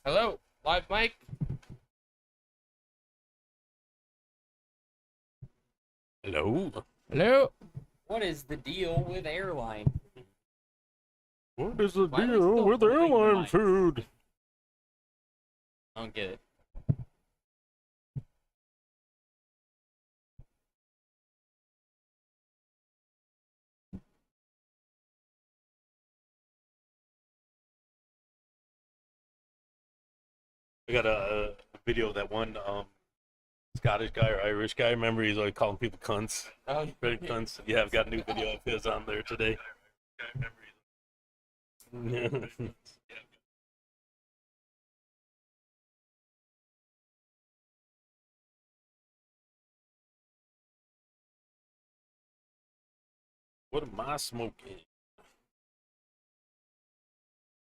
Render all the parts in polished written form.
Hello, live mic. Hello. Hello. What is the deal with airline? What is the Why are we deal still with holding the airline mic? food? I don't get it. We got a video of that one Scottish guy or Irish guy. Remember, he's always calling people cunts. Oh, Right, cunts. Yeah, I've got a new video of his on there today. Yeah. What am I smoking?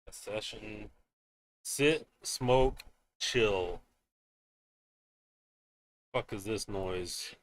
A session. Sit, smoke, chill. Fuck is this noise?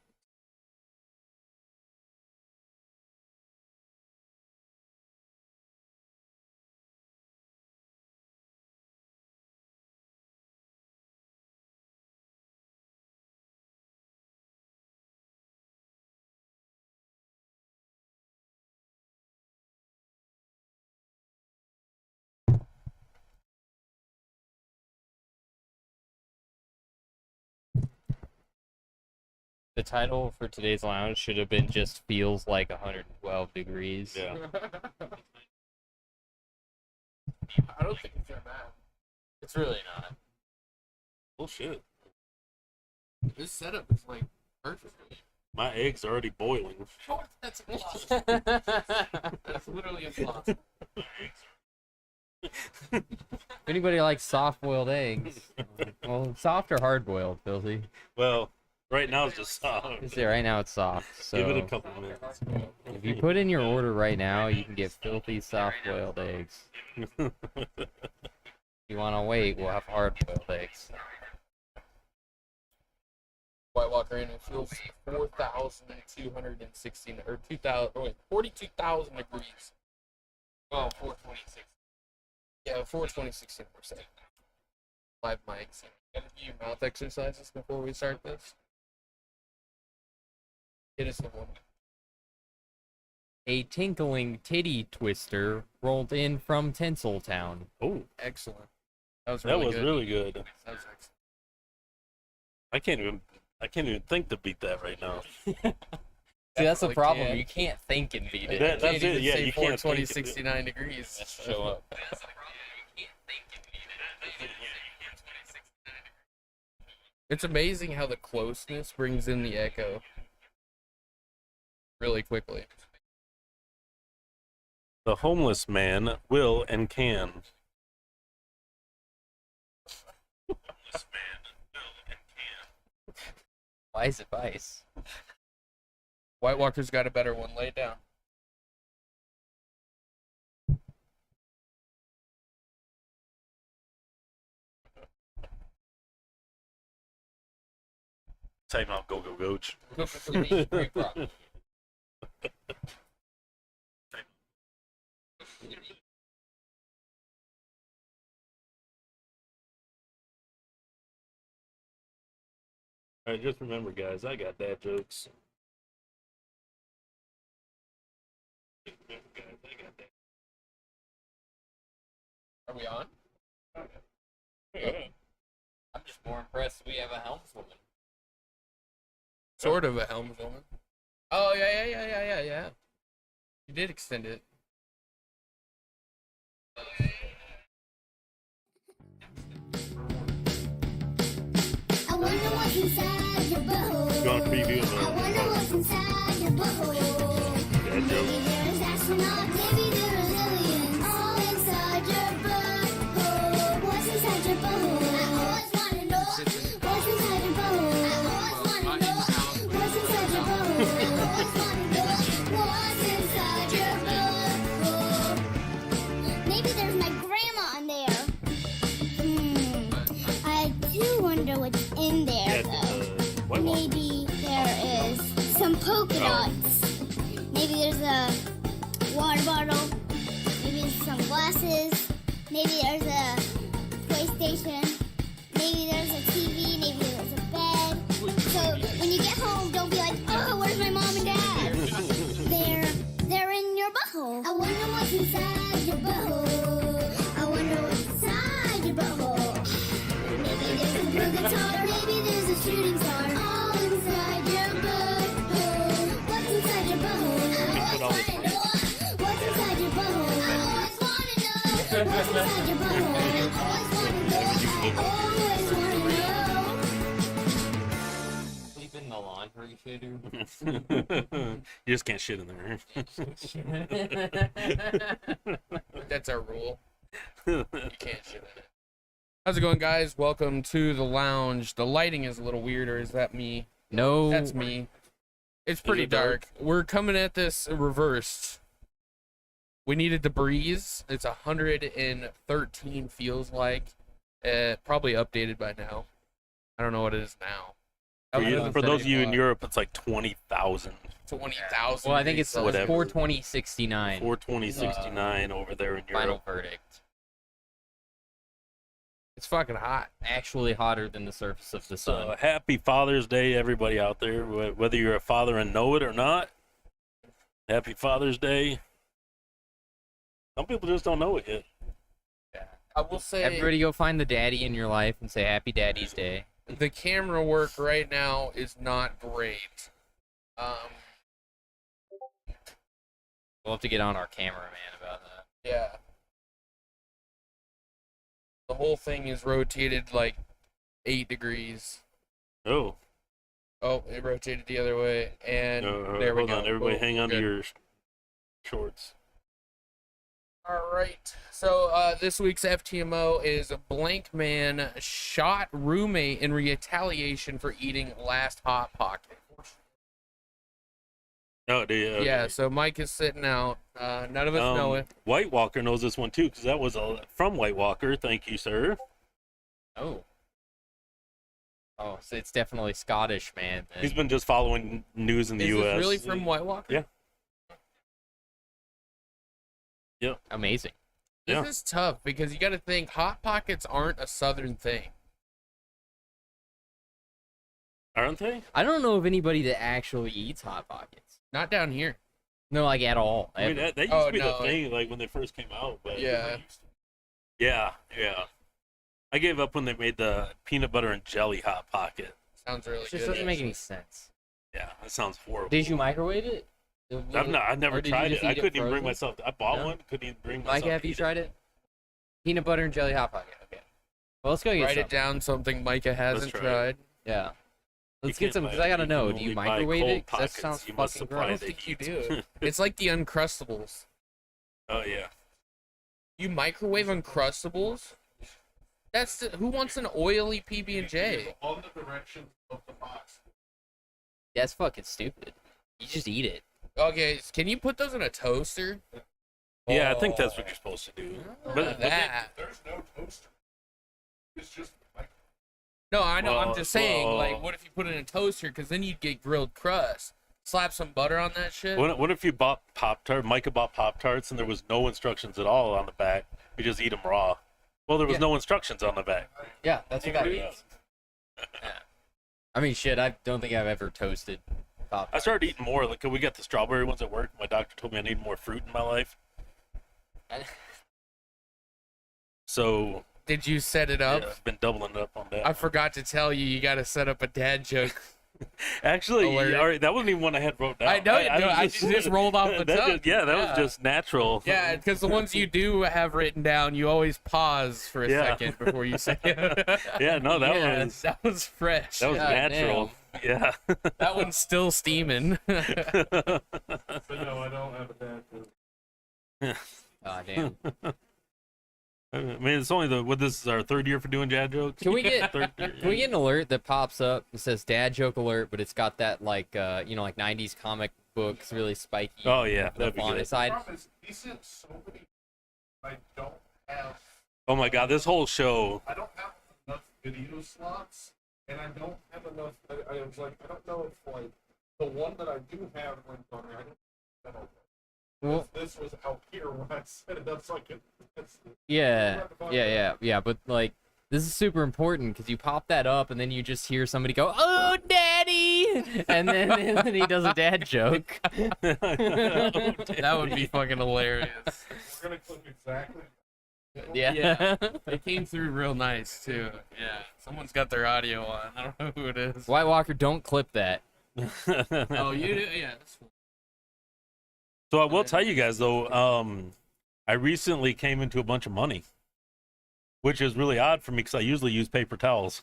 the title for today's lounge should have been just feels like 112 degrees. Yeah. I don't think it's that bad. It's really not. Bullshit. This setup is like perfect. My eggs are already boiling. That's impossible. That's literally impossible. If anybody likes soft-boiled eggs, well, soft or hard-boiled, Filthy? Well, right now it's just soft. Just say right now it's soft. So Give it a couple minutes. if you put in your order right now, you can get filthy soft-boiled eggs. If you want to wait, we'll have hard-boiled eggs. White Walker in it feels 4,216 or 2,000. Oh wait, 42,000 degrees. Oh, 426. Yeah, 426%. Live mics. Gotta do your mouth exercises before we start this. Hit us with one. A tinkling titty twister rolled in from Tinseltown. Oh, Excellent. That was that really was good. really good. That was excellent. I can't even think to beat that right now. See, that's the Definitely problem. can. You can't think and beat it. That's Can't it. even Yeah, say you can't 420, think it. 69 degrees. Just show up. It's amazing how the closeness brings in the echo really quickly. The homeless man will and can. Wise advice. White Walker's got a better one. Lay it down. Time out, go, coach. All right, just remember, guys, I got dad jokes. Are we on? I'm just more impressed we have a helmswoman. Sort of a helmswoman. Oh, yeah. You did extend it. I wonder what's inside your butthole. You want to preview I wonder what's inside your butthole. dad Maybe jokes? there's astronaut, maybe there's aliens. All inside your butthole. What's inside your butthole? I always want to know. What's inside your butthole? I always want to know. What's inside your butthole? I always want to know. What's inside your butthole? Maybe there's my grandma in there. I do wonder what's in there, though. White Walker. Maybe there is some polka dots. Maybe there's a water bottle. Maybe there's some glasses. Maybe there's a PlayStation. Maybe there's a TV, maybe there's a bed. So when you get home, don't be like, oh, where's my mom and dad? They're in your butthole. I wonder what's inside your butthole. I wonder what's inside your butthole. Maybe there's a blue guitar, maybe there's a shooting star. All inside your butthole. What's inside your butthole? I always wanna know. What's inside your butthole? I always wanna know. What's inside your butthole? I always wanna know. I always wanna know. Sleep in the laundry shitter. You just can't shit in there. That's our rule. You can't shit in it. How's it going, guys? Welcome to the lounge. The lighting is a little weird, or is that me? No. That's me. It's pretty it dark? dark. We're coming at this reversed. We needed to breeze. It's 113 feels like. Probably updated by now. I don't know what it is now. For those of you in Europe, it's like 20,000. 20,000. Well, I think it's Whatever. 42069. 42069 over there in Final Europe. verdict. It's fucking hot. Actually hotter than the surface of the sun. So happy Father's Day, everybody out there. Whether you're a father and know it or not, happy Father's Day. Some people just don't know it yet. I will say Everybody go find the daddy in your life and say Happy Daddy's Day. the camera work right now is not great. We'll have to get on our cameraman about that. Yeah. The whole thing is rotated like 8 degrees. Oh, Oh, it rotated the other way, and there we hold go. on, everybody, Boom. hang on to Good. your shorts. All right. So this week's FTMO is a blank man shot roommate in retaliation for eating last hot pocket. Oh, okay. Yeah. So Mike is sitting out. None of us know it. White Walker knows this one too, because that was from White Walker. Thank you, sir. Oh. Oh, so it's definitely Scottish, man. then. He's been just following news in the Is U.S. this really from White Walker? Yeah. Yep. Amazing. This Yeah. is tough because you got to think hot pockets aren't a southern thing. Aren't they? I don't know of anybody that actually eats Hot Pockets. Not down here. No, like at all. I mean, ever. that used Oh, to be no. the thing, like when they first came out. But Yeah. yeah. I gave up when they made the peanut butter and jelly Hot Pocket. Sounds really It just good. doesn't make actually. any sense. Yeah, that sounds horrible. Did you microwave it? I've never Or did you tried just it. I eat it couldn't even bring frozen? myself. I bought No? one. Couldn't even bring Mike, myself. have to you eat tried it? Peanut butter and jelly Hot Pocket. Okay. Well, let's go get Write some. it down. Something Micah hasn't try it. tried. Yeah. Let's You get some, can't because buy I it. gotta You know. can Do you only buy microwave cold it? 'Cause that pockets. sounds You must fucking supply I gross. don't the think you heat. do. It's like the Uncrustables. Oh yeah. You microwave Uncrustables? Who wants an oily PB&J? On the direction of the box. That's fucking stupid. You just eat it. Okay, can you put those in a toaster? Yeah, I think that's what you're supposed to do. But that. There's no toaster. It's just like No, I know. I'm Well, just saying, well- like, what if you put it in a toaster? Because then you'd get grilled crust. Slap some butter on that shit. what if you bought Pop-Tart? Micah bought Pop-Tarts and there was no instructions at all on the back. You just eat them raw. Well, there was Yeah. no instructions on the back. Yeah, that's what that Yeah. means. I mean, shit, I don't think I've ever toasted Pop. I started eating more. Like, we got the strawberry ones at work. My doctor told me I need more fruit in my life. So Did you set it yeah, up? I've been doubling up on that. I forgot to tell you, you got to set up a dad joke. Actually, Alert. all right, that wasn't even one I had wrote down. I know you do. was I just rolled off the that tongue. just- yeah, that was just natural. Yeah, because the ones you do have written down, you always pause for a Yeah. second before you say it. Yeah, no, that was that was fresh. that was God natural. Yeah. That one's still steaming. so no, I don't have a dad joke. Oh, damn. I mean, it's only this is our third year for doing dad jokes. Can we get Third year. can we get an alert that pops up that says dad joke alert, but it's got that like like 90s comic books, really spiky. Oh yeah, the that'd be font good. The side. problem is, he sent so many. I don't have. Oh my god, this whole show. I don't have enough video slots, and I don't have enough. I was like, I don't know if like the one that I do have went on there. I don't know. Well, This was out here when I set it up, so I could. yeah, but like This is super important because you pop that up and then you just hear somebody go, "Oh, daddy!" and then he does a dad joke. That would be fucking hilarious. We're gonna clip exactly. Yeah. Yeah. It came through real nice too. Yeah. Someone's got their audio on. I don't know who it is. White Walker, don't clip that. Oh, you do? Yeah, that's cool. So I will tell you guys though, I recently came into a bunch of money, which is really odd for me because I usually use paper towels.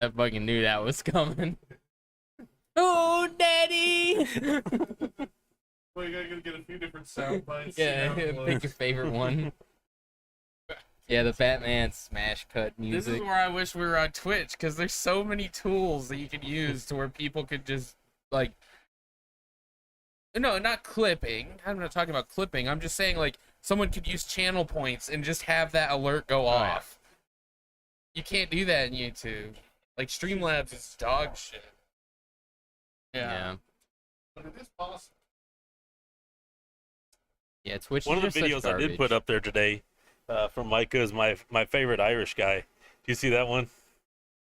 I fucking knew that was coming. Oh, daddy! Well, you gotta get a few different sound bites. Yeah, you know, pick your favorite one. Yeah, the Batman smash cut This music. is where I wish we were on Twitch because there's so many tools that you could use to where people could just like. No, not clipping. I'm not talking about clipping. I'm just saying like someone could use channel points and just have that alert go yeah. off. You can't do that in YouTube. Like Streamlabs is dog shit. Yeah. But it is possible. Yeah, Twitch One is of the just such videos I did put garbage. up there today from Micah is my favorite Irish guy. Do you see that one?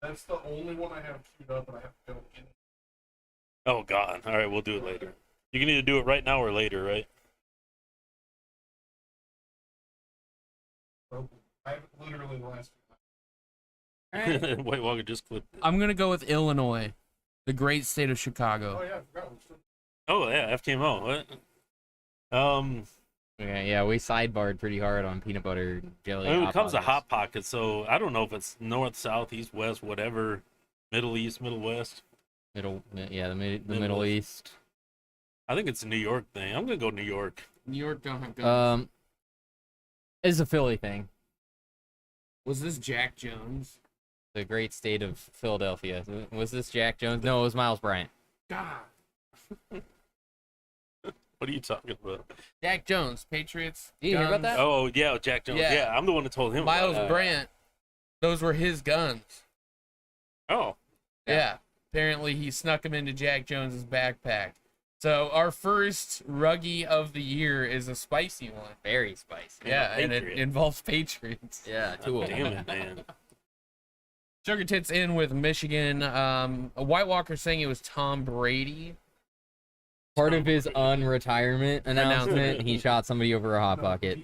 That's the only one I have queued up, and I have to go in. Oh God! All right, we'll do it later. You can either do it right now or later, right? So I have it literally the last. White Walker just clipped it. I'm gonna go with Illinois, the great state of Oh Chicago. yeah, I forgot. We still- Oh yeah, FTMO. What? Yeah, we sidebarred pretty hard on peanut butter and jelly. I mean, when Hot it comes to Pockets. hot pockets, so I don't know if it's north, south, east, west, whatever, Middle East, Middle West. Middle Middle Midwest. East. I think it's a New York thing. I'm gonna go New York. New York don't have guns. It's a Philly thing. Was this Jack Jones? The great state of Philadelphia. Was this Jack Jones? No, it was Miles Bryant. God. What are you talking about? Jack Jones, Patriots. You hear about guns. that? Oh yeah, Jack Jones. Yeah. Yeah, I'm the one that told him. Miles about it. Bryant. Those were his guns. Oh, Yeah. Apparently he snuck him into Jack Jones's backpack. So our first ruggy of the year is a spicy one. Very spicy. Yeah, and it Patriot. involves Patriots. Yeah, two of damn them. it, man. Sugar Tits in with Michigan. A White Walker saying it was Tom Brady. Part of his unretirement announcement, Announcement. he shot somebody over a hot pocket.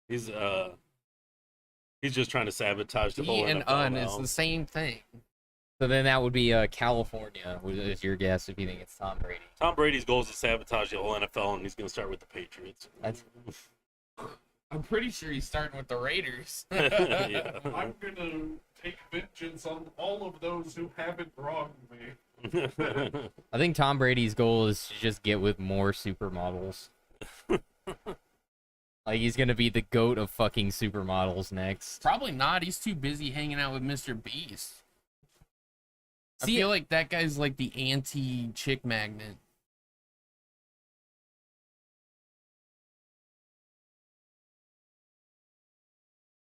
He's just trying to sabotage the D whole and NFL un now. is the same thing. So then that would be California, is your guess if you think it's Tom Brady. Tom Brady's goal is to sabotage the whole NFL, and he's going to start with the Patriots. That's I'm pretty sure he's starting with the Raiders. Yeah. I'm gonna take vengeance on all of those who haven't wronged me. I think Tom Brady's goal is to just get with more supermodels. Like he's gonna be the goat of fucking supermodels next. Probably not. He's too busy hanging out with Mr. Beast. I See- feel like that guy's like the anti-chick magnet.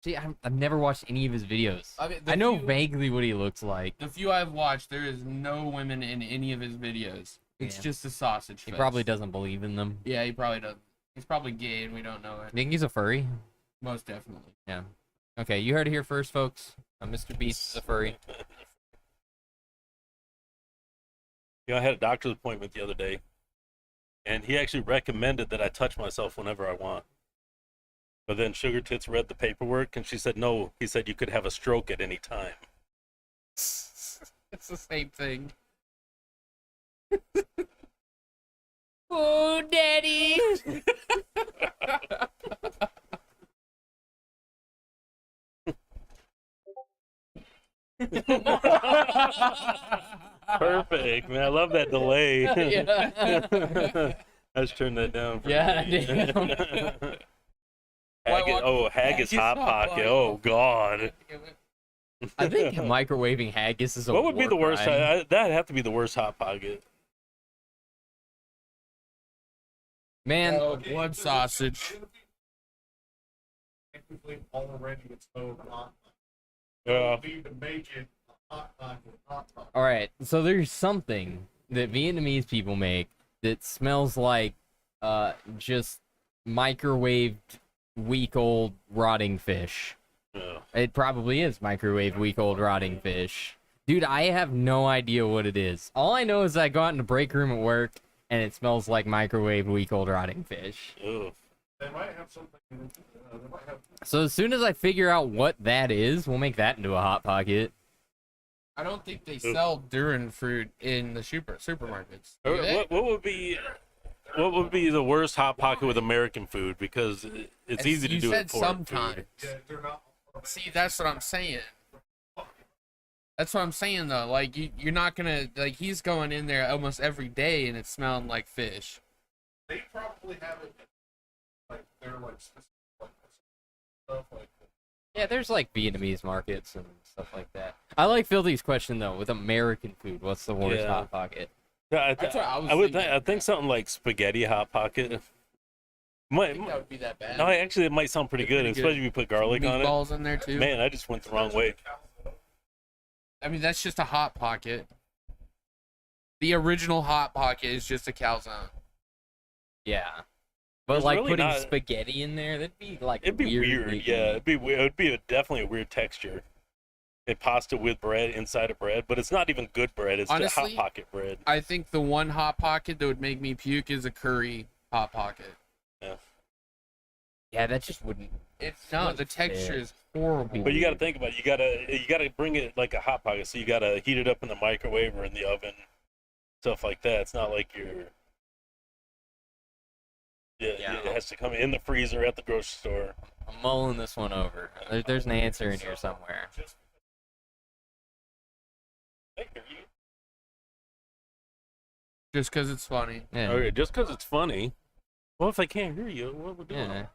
See, I've never watched any of his videos. I mean, I know vaguely what he looks like. The few I've watched, there is no women in any of his videos. It's Yeah. just a sausage He fest. probably doesn't believe in them. Yeah, he probably does. He's probably gay and we don't know You it. think he's a furry? Most definitely. Yeah. Okay, you heard it here first, folks. Mr. Beast is a furry. I had a doctor's appointment the other day, and he actually recommended that I touch myself whenever I want. But then Sugar Tits read the paperwork, and she said, no, he said you could have a stroke at any time. It's the same thing. Oh, daddy! Perfect, man. I love that delay. Yeah. Let's turn that down. For Yeah, me. damn. Haggis Hot Pocket. Oh, God. I think microwaving haggis is a What would be the war worst? crime. That'd have to be the worst Hot Pocket. Man, Oh, blood sausage. Technically, already it's so hot. Yeah. You need to make it a hot pocket, hot pocket. all right. So there's something that Vietnamese people make that smells like just microwaved week-old rotting fish. Yeah. It probably is microwave week-old rotting fish. Dude, I have no idea what it is. All I know is I go out in the break room at work, and it smells like microwave week-old rotting fish. Ugh. They might have something. They might have. So as soon as I figure out what that is, we'll make that into a Hot Pocket. I don't think they sell Durin fruit in the supermarkets. Do they? What would be the worst Hot Pocket with American food? Because it's easy to you do said it for food. sometimes. Yeah, they're not. See, that's what I'm saying. That's what I'm saying though. Like you're not gonna like he's going in there almost every day and it's smelling like fish. They probably have it. Like they're like specific like stuff like. Yeah, there's like Vietnamese markets and stuff like that. I like Filthy's question though. With American food, what's the worst Yeah. Hot Pocket? Yeah, That's what I was would thinking. I think something like spaghetti Hot Pocket. I Might, think that would be that bad. no, actually, it might sound pretty good, Pretty good. especially if you put garlic on it. Meatballs in there too. Man, I just went the wrong way. I mean, that's just a Hot Pocket. The original Hot Pocket is just a calzone. Yeah. But There's like really putting not- spaghetti in there, that'd be like It'd be weird. weirdly- Yeah, it'd be weird. It'd be definitely a weird texture. A pasta with bread inside of bread, but it's not even good bread. It's just Honestly, Hot Pocket bread. I think the one Hot Pocket that would make me puke is a curry Hot Pocket. Yeah, that just wouldn't. It's no, the texture is horrible. But you got to think about it. You gotta bring it like a Hot Pocket. So you gotta heat it up in the microwave or in the oven, stuff like that. It's not like you're. Yeah, it has to come in the freezer at the grocery store. I'm mulling this one over. There's an answer in here somewhere. Just because it's funny. Yeah. Okay, just because it's funny. Well, if I can't hear you, what would we do? Yeah.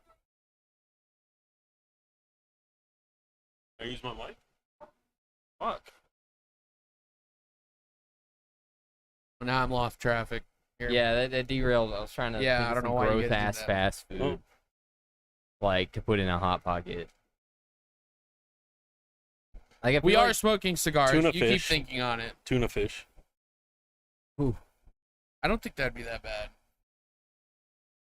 I use my mic. Fuck. Now I'm off traffic. Here. Yeah, that derailed. I was trying to. Yeah, think I of don't know some why you growth guys did ass that. fast food, Oh. like to put in a Hot Pocket. Like I We feel are like- smoking cigars. Tuna You keep fish. thinking on it. Tuna fish. I don't think that'd be that bad.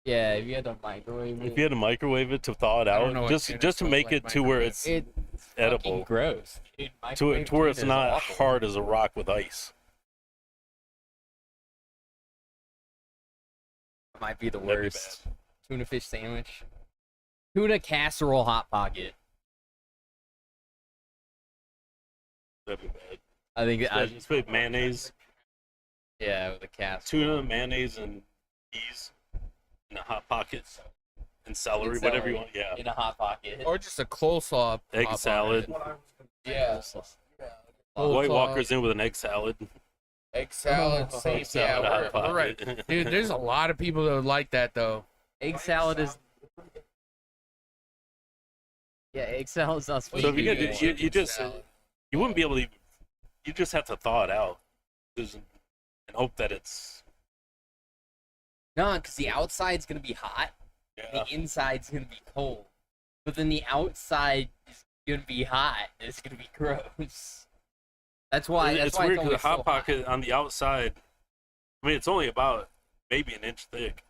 Yeah, if you had to microwave If it, you had to microwave it to thaw it I don't out, know what just tuna to smells make like it to where microwave. it's it's edible. fucking gross. Dude, to microwave where it's tuna is not awful. hard as a rock with ice. Might be the That'd be worst. Tuna fish sandwich. Tuna casserole Hot Pocket. That'd be bad. I think. Especially mayonnaise, Yeah, with a casserole. tuna, mayonnaise, and peas in a Hot Pocket, and celery, And whatever celery. you want. Yeah, In a Hot Pocket. Or just a coleslaw. egg Hot salad. Pocket. What I was gonna Yeah. White Coleslaw, Walker's in with an egg salad. Egg salad. Same. Egg salad, Yeah, Hot we're right. Pocket. Dude, there's a lot of people that would like that though. Egg salad is. Yeah, egg salad's not supposed So to if you be get- good. you just you wouldn't be able to. You just have to thaw it out, and hope that it's. No, because the outside's gonna be hot, Yeah. the inside's gonna be cold. But then the outside is gonna be hot. And it's gonna be gross. That's why. That's It's why weird it's because the always Hot so hot. Pocket on the outside, I mean, it's only about maybe an inch thick,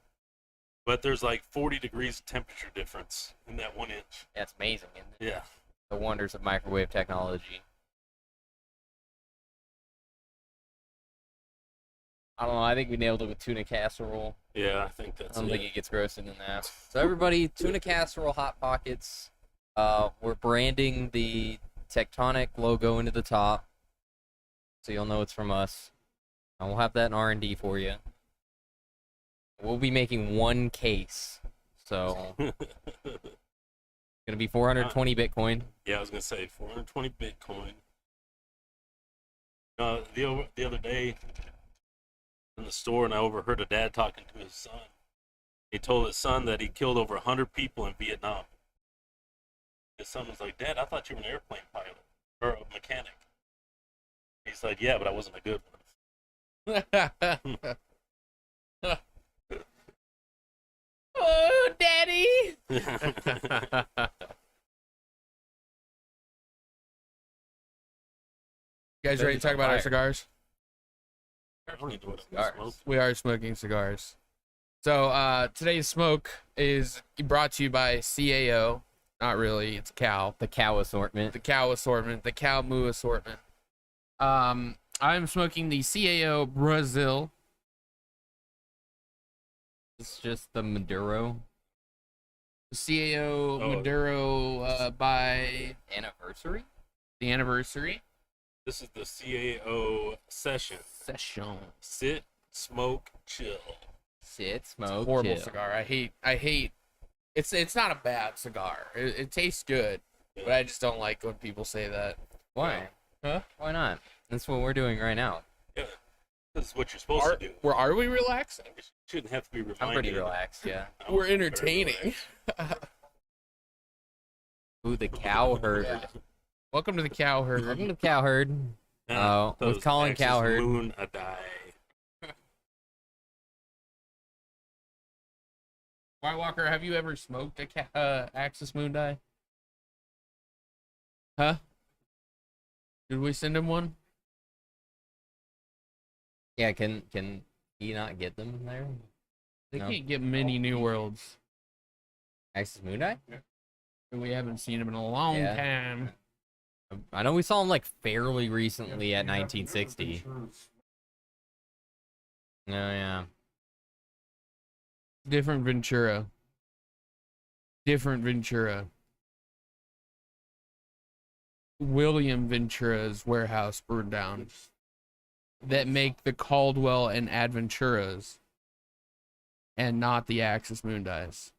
but there's like 40 degrees temperature difference in that 1 inch. That's amazing. Isn't it? Yeah. The wonders of microwave technology. I don't know. I think we nailed it with tuna casserole. Yeah, I think I that's don't it. think it gets grosser than that. So everybody, tuna casserole, Hot Pockets. We're branding the Tectonic logo into the top, so you'll know it's from us. And we'll have that in R&D for you. We'll be making one case, so gonna be 420 Bitcoin. Yeah, I was gonna say 420 Bitcoin. The other day in the store, and I overheard a dad talking to his son. He told his son that he killed over 100 people in Vietnam. His son was like, "Dad, I thought you were an airplane pilot or a mechanic." He's like, "Yeah, but I wasn't a good Oh, daddy. one." You guys ready to talk about our Fire. cigars? I don't need to Cigars. smoke. We are smoking cigars. So today's smoke is brought to you by CAO, Not really. It's cow. The cow assortment. The cow assortment. The cow moo assortment. I'm smoking the CAO Brazil. It's just the Maduro The CAO Oh. Maduro by anniversary. the anniversary This is the CAO session. session. Sit, smoke, chill. Sit, smoke, Horrible chill. cigar. I hate. It's not a bad cigar. It tastes good, but I just don't like when people say that. Why? Huh? Why not? That's what we're doing right now. Yeah, this is what you're supposed Are, to do. are we relaxing? You shouldn't have to be reminded. I'm pretty relaxed, yeah. I'm We're very entertaining. relaxed. Ooh, the cow herd. Yeah. Welcome to the cow herd. Welcome to the cow herd. Oh, with Those Colin Axis Cowherd. Moon a die. White Walker, have you ever smoked a Axis Moon die? Huh? Did we send him one? Yeah, can he not get them there? They No. can't get many New Worlds. Axis Moon Die? We haven't seen him in a long Yeah. time. I know we saw him like fairly recently at 1960. Oh yeah. Different Ventura. Different Ventura. William Ventura's warehouse burned down. That make the Caldwell and Adventuras. And not the Axis Moon dies.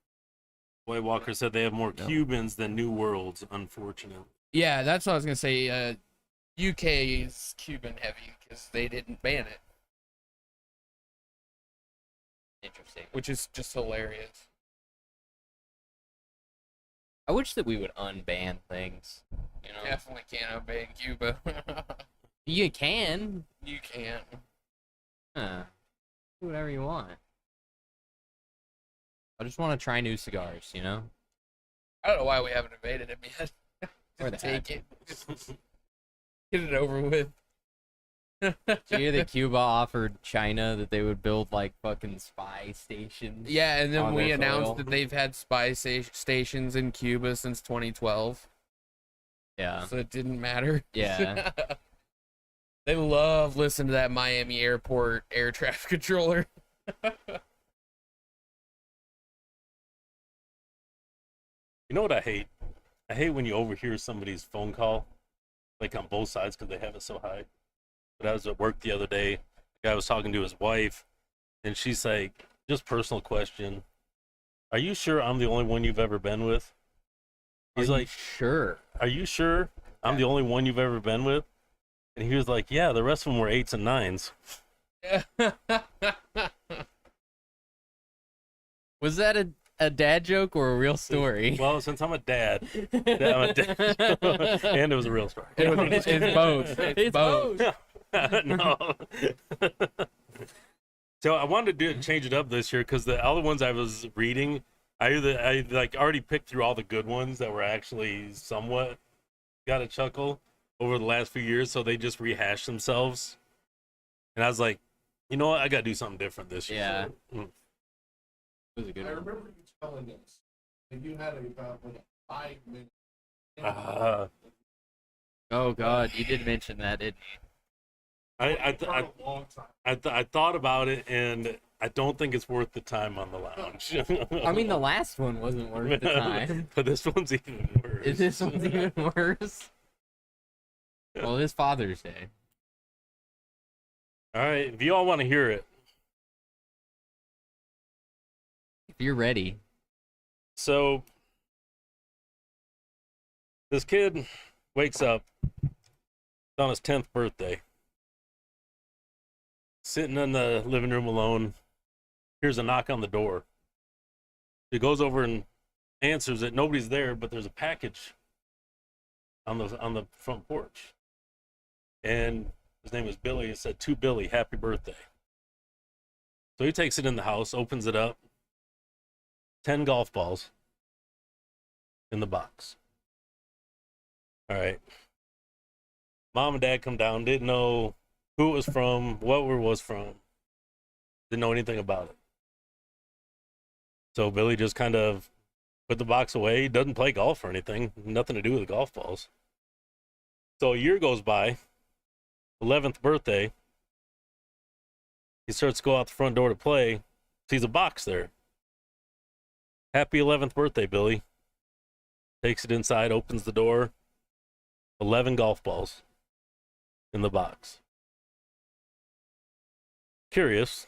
White Walker said they have more No. Cubans than New Worlds, unfortunately. Yeah, that's what I was going to say. UK is Cuban heavy because they didn't ban it, Interesting. which is just hilarious. I wish that we would unban things. You know, Definitely can't ban Cuba. you can. You can't. Huh. Do whatever you want. I just want to try new cigars, you know? I don't know why we haven't invaded him yet. Or Just the take it. Just get it over with. Did you hear that Cuba offered China that they would build like fucking spy stations? Yeah, and then on we their announced soil? that they've had spy stations in Cuba since 2012. Yeah. So it didn't matter. Yeah. They love listening to that Miami airport air traffic controller. You know what I hate? I hate when you overhear somebody's phone call, like on both sides because they have it so high. But I was at work the other day. The guy was talking to his wife, and she's like, just personal question. Are you sure I'm the only one you've ever been with? He's like, sure. are you sure I'm the only one you've ever been with? And he was like, yeah, the rest of them were 8s and 9s. Was that a dad joke or a real story? Well, since I'm a dad, I'm a dad. And it was a real story. It's both. It's both. No. So I wanted to change it up this year because the other ones I was reading, I like already picked through all the good ones that were actually somewhat got a chuckle over the last few years, so they just rehashed themselves. And I was like, you know what, I gotta do something different this year. Yeah. Mm. It was a good I one. remember you telling us that you had about like a 5-minute. Oh god, you did mention that, didn't you? For a long time. I thought about it, and I don't think it's worth the time on the lounge. I mean, the last one wasn't worth the time. But this one's even worse. Is this one's even worse? Well, it is Father's Day. All right, if you all want to hear it. If you're ready. So, this kid wakes up on his 10th birthday, sitting in the living room alone, hears a knock on the door. He goes over and answers it. Nobody's there, but there's a package on the front porch. And his name is Billy. It said, "To Billy, happy birthday." So he takes it in the house, opens it up. 10 golf balls in the box. All right. Mom and Dad come down, didn't know who it was from, what it was from. Didn't know anything about it. So Billy just kind of put the box away. He doesn't play golf or anything, nothing to do with the golf balls. So a year goes by, 11th birthday. He starts to go out the front door to play, sees a box there. Happy 11th birthday, Billy. Takes it inside, opens the door. 11 golf balls in the box. Curious.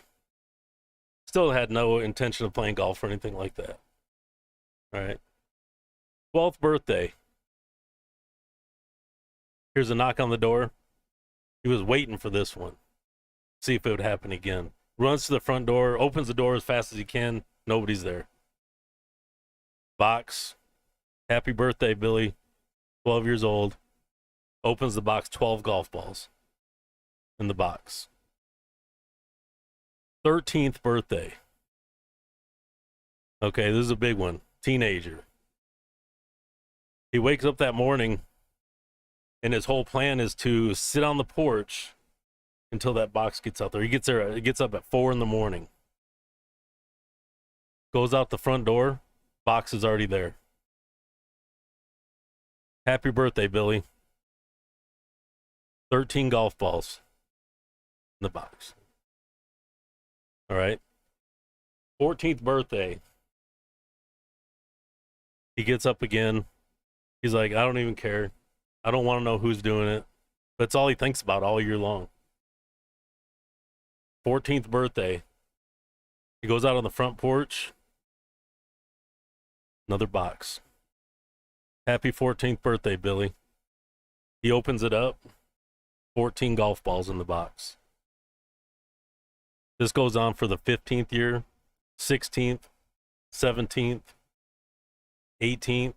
Still had no intention of playing golf or anything like that. All right. 12th birthday. Here's a knock on the door. He was waiting for this one. See if it would happen again. Runs to the front door, opens the door as fast as he can. Nobody's there. Box. Happy birthday, Billy. 12 years old. Opens the box, 12 golf balls in the box. 13th birthday. Okay, this is a big one. Teenager. He wakes up that morning, and his whole plan is to sit on the porch until that box gets out there. He gets up at 4 a.m. Goes out the front door, box is already there. Happy birthday, Billy. 13 golf balls in the box. All right. 14th birthday. He gets up again. He's like, I don't even care. I don't want to know who's doing it. That's all he thinks about all year long. 14th birthday. He goes out on the front porch. Another box. Happy 14th birthday, Billy. He opens it up. 14 golf balls in the box. This goes on for the 15th year, 16th, 17th, 18th.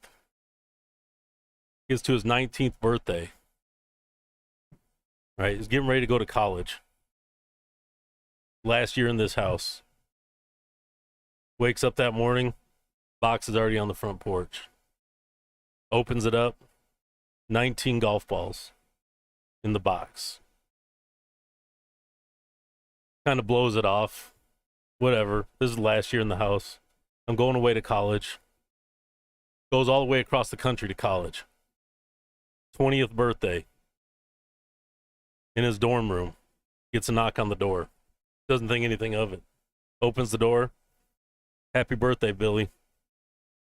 Gets to his 19th birthday. Right, he's getting ready to go to college. Last year in this house. Wakes up that morning, box is already on the front porch. Opens it up, 19 golf balls in the box. Kind of blows it off. Whatever. This is the last year in the house. I'm going away to college. Goes all the way across the country to college. 20th birthday. In his dorm room. Gets a knock on the door. Doesn't think anything of it. Opens the door. Happy birthday, Billy.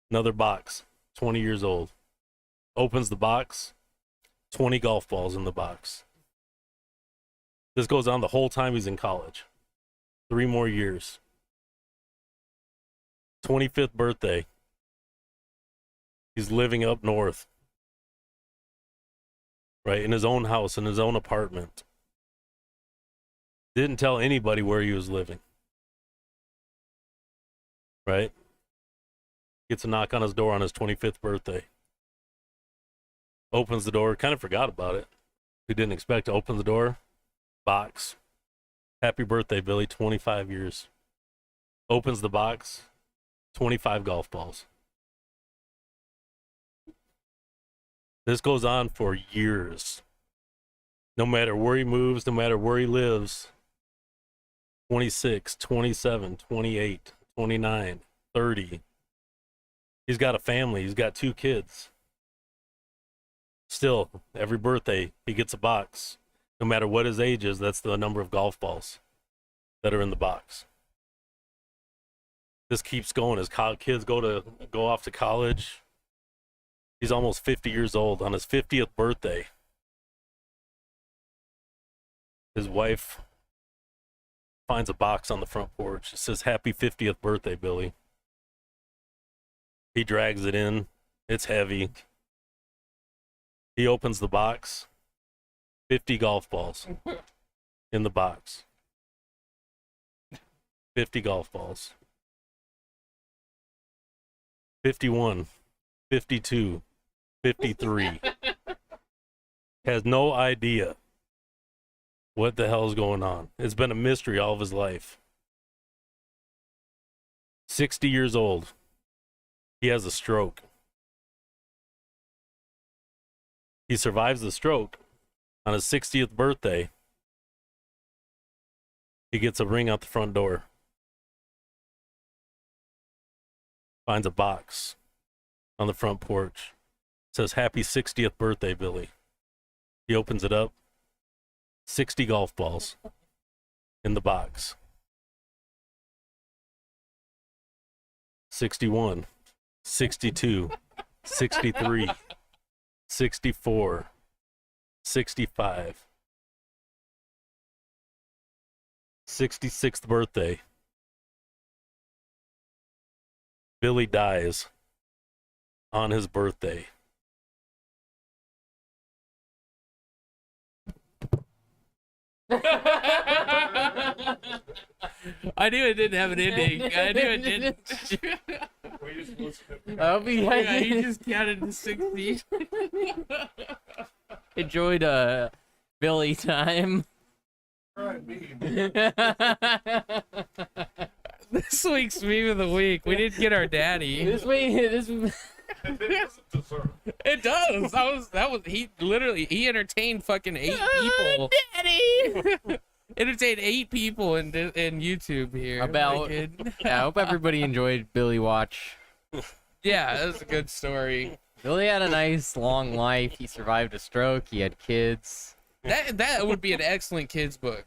Another box. 20 years old. Opens the box. 20 golf balls in the box. This goes on the whole time he's in college. 3 more years. 25th birthday. He's living up north. Right, in his own house, in his own apartment. Didn't tell anybody where he was living. Right? Gets a knock on his door on his 25th birthday. Opens the door, kind of forgot about it. He didn't expect to open the door. Box. Happy birthday, Billy, 25 years. Opens the box, 25 golf balls. This goes on for years. No matter where he moves, no matter where he lives. 26, 27, 28, 29, 30. He's got a family. He's got 2 kids. Still, every birthday, he gets a box. No matter what his age is, that's the number of golf balls that are in the box. This keeps going as kids go off to college. He's almost 50 years old. On his 50th birthday, his wife finds a box on the front porch. It says, Happy 50th birthday, Billy. He drags it in. It's heavy. He opens the box. 50 golf balls in the box. 50 golf balls. 51, 52, 53. Has no idea what the hell is going on. It's been a mystery all of his life. 60 years old. He has a stroke. He survives the stroke. On his 60th birthday, he gets a ring out the front door. Finds a box on the front porch. It says, "Happy 60th birthday, Billy." He opens it up. 60 golf balls in the box. 61, 62, 63, 64, 65. 66th birthday. Billy dies on his birthday. I knew it didn't have an ending. I knew it didn't. We just listened to I'll be Yeah, he just counted to 60. enjoyed Billy time. right meme. This week's meme of the week. We didn't get our daddy. This way, this. It doesn't deserve. It does. He entertained fucking 8 people. Daddy. Entertained 8 people in YouTube here. About- Like, Yeah, I hope everybody enjoyed Billy Watch. yeah, that was a good story. Billy had a nice long life. He survived a stroke. He had kids. That would be an excellent kids book.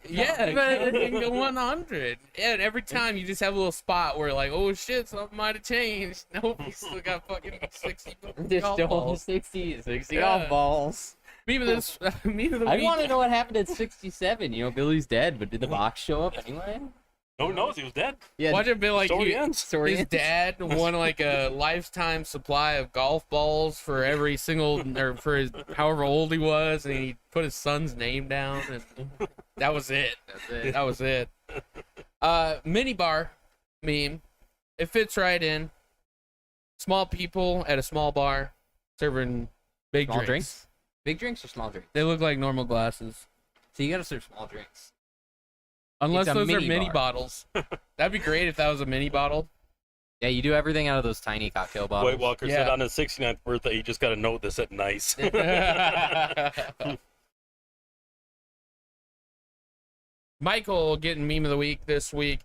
Yeah, Kingdom 100. Yeah, and every time you just have a little spot where like, oh shit, something might have changed. Nope, you still got fucking 60 Just golf all balls. 60 Yeah. golf balls. Meme of this. Meme of the I week. want to know what happened at 67. You know, Billy's dead, but did the box show up anyway? No one knows he was dead. Yeah. Watch it be like Story ends. Story his ends. dad won like a lifetime supply of golf balls for every single, or for his however old he was, and he put his son's name down, and that was it. That was it. Mini bar meme. It fits right in. Small people at a small bar serving big Small drinks. drinks? Big drinks or small drinks? They look like normal glasses. So you gotta serve small drinks. Unless It's a those are mini mini bar. bottles. That'd be great if that was a mini bottle. Yeah, you do everything out of those tiny cocktail bottles. White Walker said Yeah. on his 69th birthday, he just got to note this at nice. Michael getting meme of the week this week.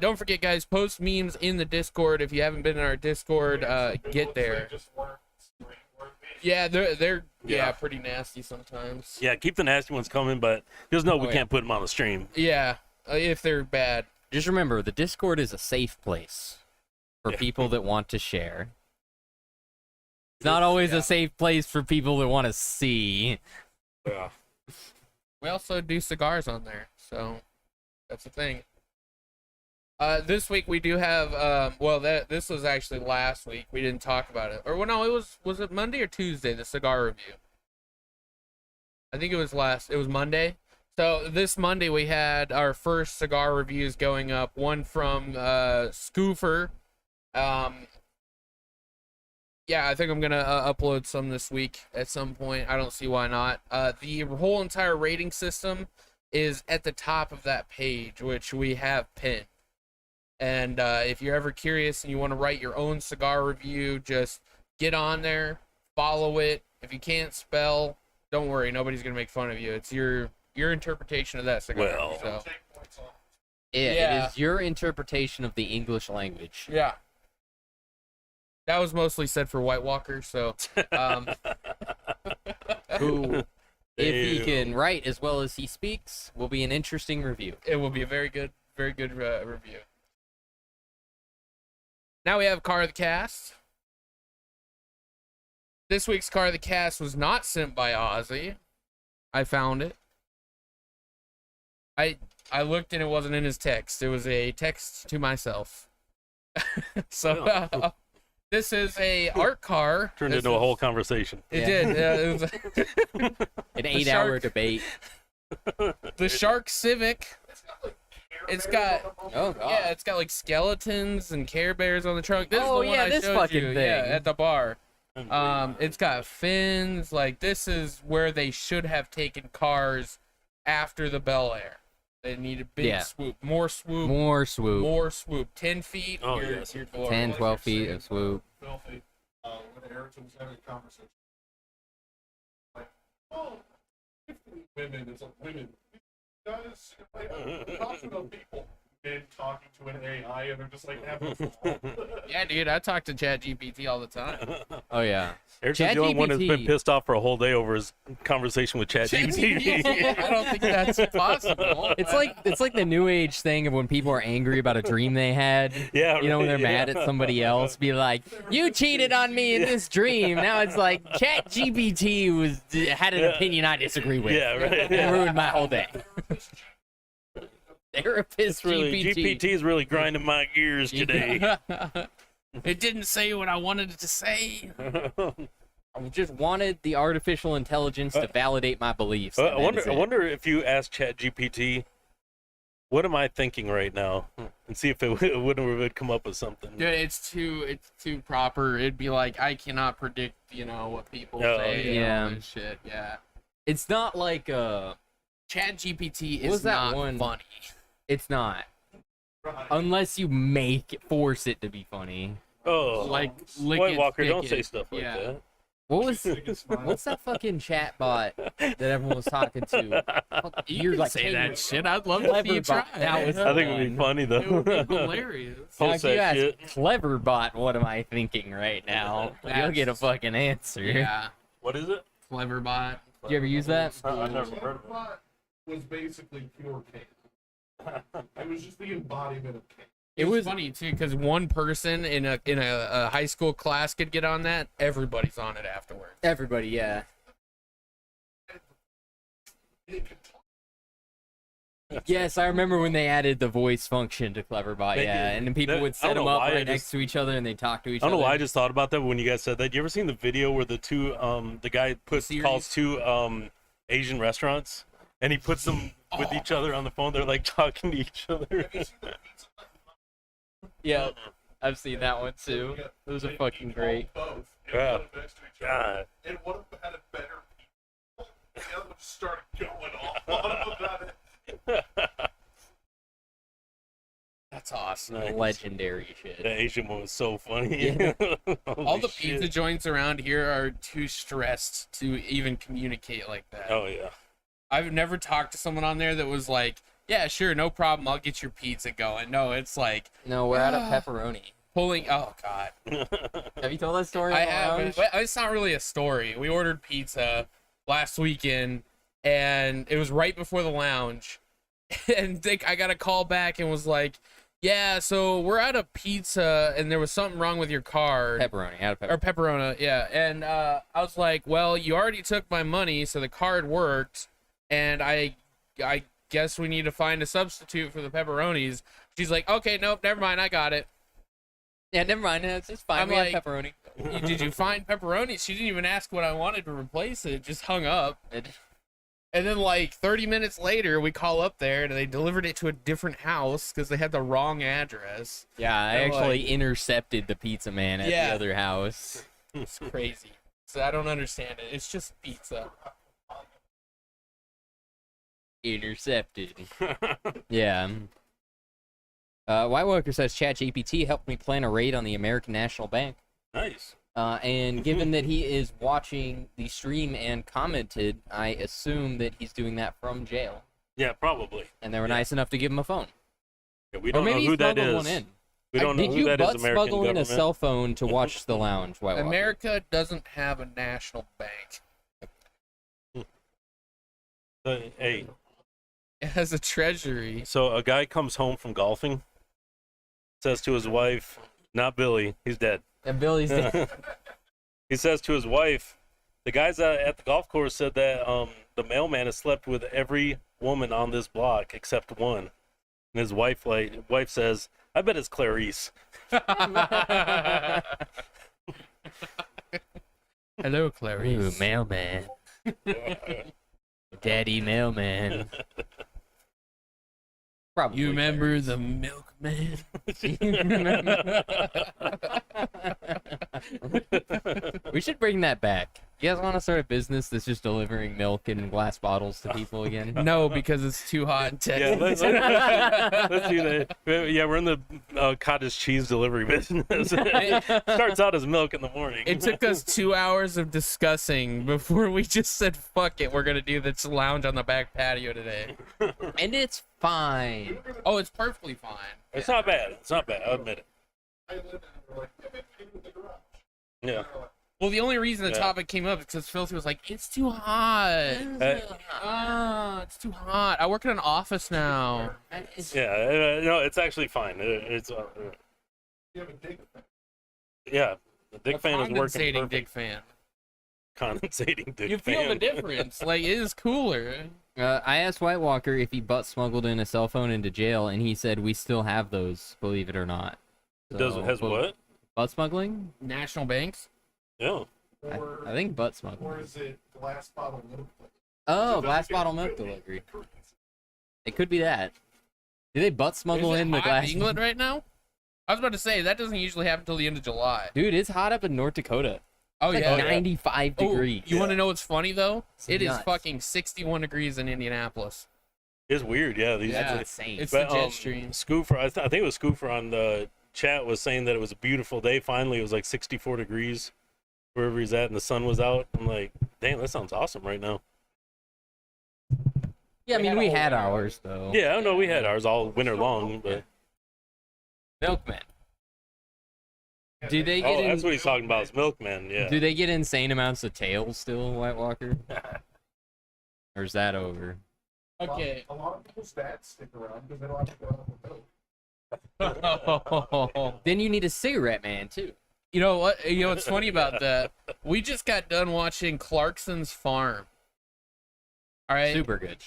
Don't forget, guys, post memes in the Discord. If you haven't been in our Discord, get there. Yeah, they're Yeah. pretty nasty sometimes. Yeah, keep the nasty ones coming, but just know we Oh, yeah. can't put them on the stream. Yeah, if they're bad. Just remember, the Discord is a safe place for Yeah. people that want to share. It's not always a safe place for people that want to see. Yeah. We also do cigars on there, so that's the thing. This week we do have this was actually last week. We didn't talk about it. Or well, no, was it Monday or Tuesday, the cigar review? I think it was Monday. So this Monday we had our first cigar reviews going up. One from Scoofer. Yeah, I think I'm gonna upload some this week at some point. I don't see why not. The whole entire rating system is at the top of that page, which we have pinned. And if you're ever curious and you want to write your own cigar review, just get on there, follow it. If you can't spell, don't worry, nobody's gonna make fun of you. It's your interpretation of that cigar. Well. So, It Yeah. is your interpretation of the English language. yeah. That was mostly said for White Walker, so Who, if he Ew. can write as well as he speaks, will be an interesting review. it will be a very good review. Now we have Car of the Cast. This week's Car of the Cast was not sent by Ozzy. I found it. I looked and it wasn't in his text. It was a text to myself. So this is a art car. Turned This into a is- whole conversation. It Yeah. did. It was An 8-hour shark. debate. the Shark Civic. It's got Oh, God. yeah, it's got like skeletons and Care Bears on the trunk. This Oh, is the one yeah, I this showed fucking you, thing. Yeah, at the bar. It's got fins. Like this is where they should have taken cars after the Bel Air. They need a big Yeah. swoop, more swoop, More swoop. more swoop. 10 feet. Oh, you're, yes. you're golden. 10, 12 feet of swoop. Filthy. When Erickson was having a conversation, like, oh, 50 women, it's like women. Guys, like, talking about people. been talking to an AI and they're just like having a ball. Yeah, dude, I talk to ChatGPT all the time. Oh yeah. Eric's the only one that's been ChatGPT. pissed off for a whole day over his conversation with ChatGPT. I don't think that's possible. It's like the new age thing of when people are angry about a dream they had. Yeah, You know, when they're right, mad yeah. at somebody else, be like, "You cheated on me in this dream." Now it's like ChatGPT had an opinion I disagree with. Yeah, right. It Yeah. ruined my whole day. Therapist It's really GPT. GPT is really grinding my gears today. It didn't say what I wanted it to say. I just wanted the artificial intelligence to validate my beliefs. and I that is wonder. I it. wonder if you ask ChatGPT, what am I thinking right now, and see if it would come up with something. Dude, it's too proper. It'd be like, I cannot predict, what people Oh, say. yeah. And all this shit. Yeah. It's not like ChatGPT What was is that not one? funny. it's not Right. unless you force it to be funny. Oh, Like, lick White it, Walker, stick don't it. say stuff like Yeah. that. What was Biggest smile. what's that fucking chat bot that everyone was talking to? You You're can like, say "Hey, that shit. I'd love to clever see you try. bot." That was- I think it would be funny It would though. be hilarious. Now, Post if you that ask shit. clever bot, what am I thinking right now? You'll get a fucking answer. Yeah. What is it? Clever bot. Did you ever use that? I've never heard of it. Cleverbot was basically pure chaos. It was just the embodiment of chaos. It was funny too because one person in a high school class could get on that. Everybody's on it afterwards. Everybody, yeah. It could talk. Yes, I remember when they added the voice function to Cleverbot, They yeah, did. and then people That- would I set don't them know up why I right next just- to each other and they talk to each I other. don't know why I just thought about that when you guys said that. You ever seen the video where the guy calls two Asian restaurants and he puts them with each other on the phone? They're like talking to each other. Yeah, I've seen that one too. Those are They fucking called great. Both, and Yeah. put them next to each other. God. And one of them had a better people. The other one just started going off on him about it. That's awesome. Nice. Legendary The shit. Asian one was so funny. Yeah. All Holy the pizza shit. joints around here are too stressed to even communicate like that. Oh yeah. I've never talked to someone on there that was like, "Yeah, sure, no problem. I'll get your pizza going." No, it's like No, we're out of pepperoni. pulling. Oh God, Have you told that story? I on the have. lounge? But it's not really a story. We ordered pizza last weekend, and it was right before the lounge, and I got a call back and was like, "Yeah, so we're out of pizza, and there was something wrong with your card." Pepperoni, out of Or pepperoni. pepperoni, yeah. And I was like, well, you already took my money, so the card worked, and I guess we need to find a substitute for the pepperonis. She's like, okay, nope, never mind, I got it. Yeah, never mind. It's fine. I'm we like- have pepperoni. Did you find pepperonis? She didn't even ask what I wanted to replace it, just hung up. And then like 30 minutes later, we call up there, and they delivered it to a different house because they had the wrong address. Yeah, I They're actually like- intercepted the pizza man at Yeah. the other house. It's crazy. So I don't understand it. It's just pizza. Intercepted. Yeah. White Walker says ChatGPT helped me plan a raid on the American National Bank. Nice. And given that he is watching the stream and commented, I assume that he's doing that from jail. Yeah, probably. And they were Yeah. nice enough to give him a phone. Yeah, we Or don't know maybe who he that smuggled is. one in. We don't know Did who you that butt is. American smuggle in a government. cell phone to watch the lounge? White Walker? America doesn't have a national bank. Hey, It has a treasury. so a guy comes home from golfing, says to his wife, not Billy, he's dead. And Billy's dead. He says to his wife, the guys at the golf course said that the mailman has slept with every woman on this block except one. And his wife says, I bet it's Clarice. Hello, Ooh, Clarice. mailman. Daddy mailman. Probably. You remember the milkman? We should bring that back. You guys want to start a business that's just delivering milk in glass bottles to people again? No, because it's too hot in Yeah, Texas. let's do that. Yeah, we're in the cottage cheese delivery business. Starts out as milk in the morning. It took us 2 hours of discussing before we just said, fuck it, we're going to do this lounge on the back patio today. And it's fine. Oh, it's perfectly fine. It's not bad. It's not bad. I'll admit it. I live in we're like, "Yeah, maybe in the garage." Yeah. Well, the only reason the Yeah. topic came up is because Filthy was like, it's too hot. It's too hot. I work in an office now. Yeah. No, it's actually fine. It's You have a dig effect. yeah. The dick fan is working Condensating perfect. dick fan. Condensating dick You fan. feel the difference. Like, it is cooler. I asked White Walker if he butt smuggled in a cell phone into jail, and he said we still have those, believe it or not. Has what? Butt smuggling? National banks? Yeah. Or, I think butt smuggling. or is it glass bottle milk? Oh, glass bottle milk delivery. It could be that. Do they butt smuggle Is it in the hot glass? in England right now? I was about to say, that doesn't usually happen until the end of July. Dude, it's hot up in North Dakota. Oh, It's yeah. like 95 Oh, degrees. you want to know what's funny, though? It's It is nuts. fucking 61 degrees in Indianapolis. It's weird. Yeah. These Yeah. That's insane. It's But, the jet stream. Scoofer, I think it was Scoofer on the chat was saying that it was a beautiful day. Finally, it was like 64 degrees wherever he's at, and the sun was out. I'm like, dang, that sounds awesome right now. Yeah, I mean, we had ours, though. Yeah, I don't know. We had ours all winter long, but Milkmen. Do they get that's in, what he's talking about. Is milkmen. Yeah. do they get insane amounts of tails still, White Walker? Or is that over? Okay. A lot of people's dads stick around because they don't have to go out with milk. Then you need a cigarette man, too. You know what? You know what's funny about that? We just got done watching Clarkson's Farm. All right. Super good.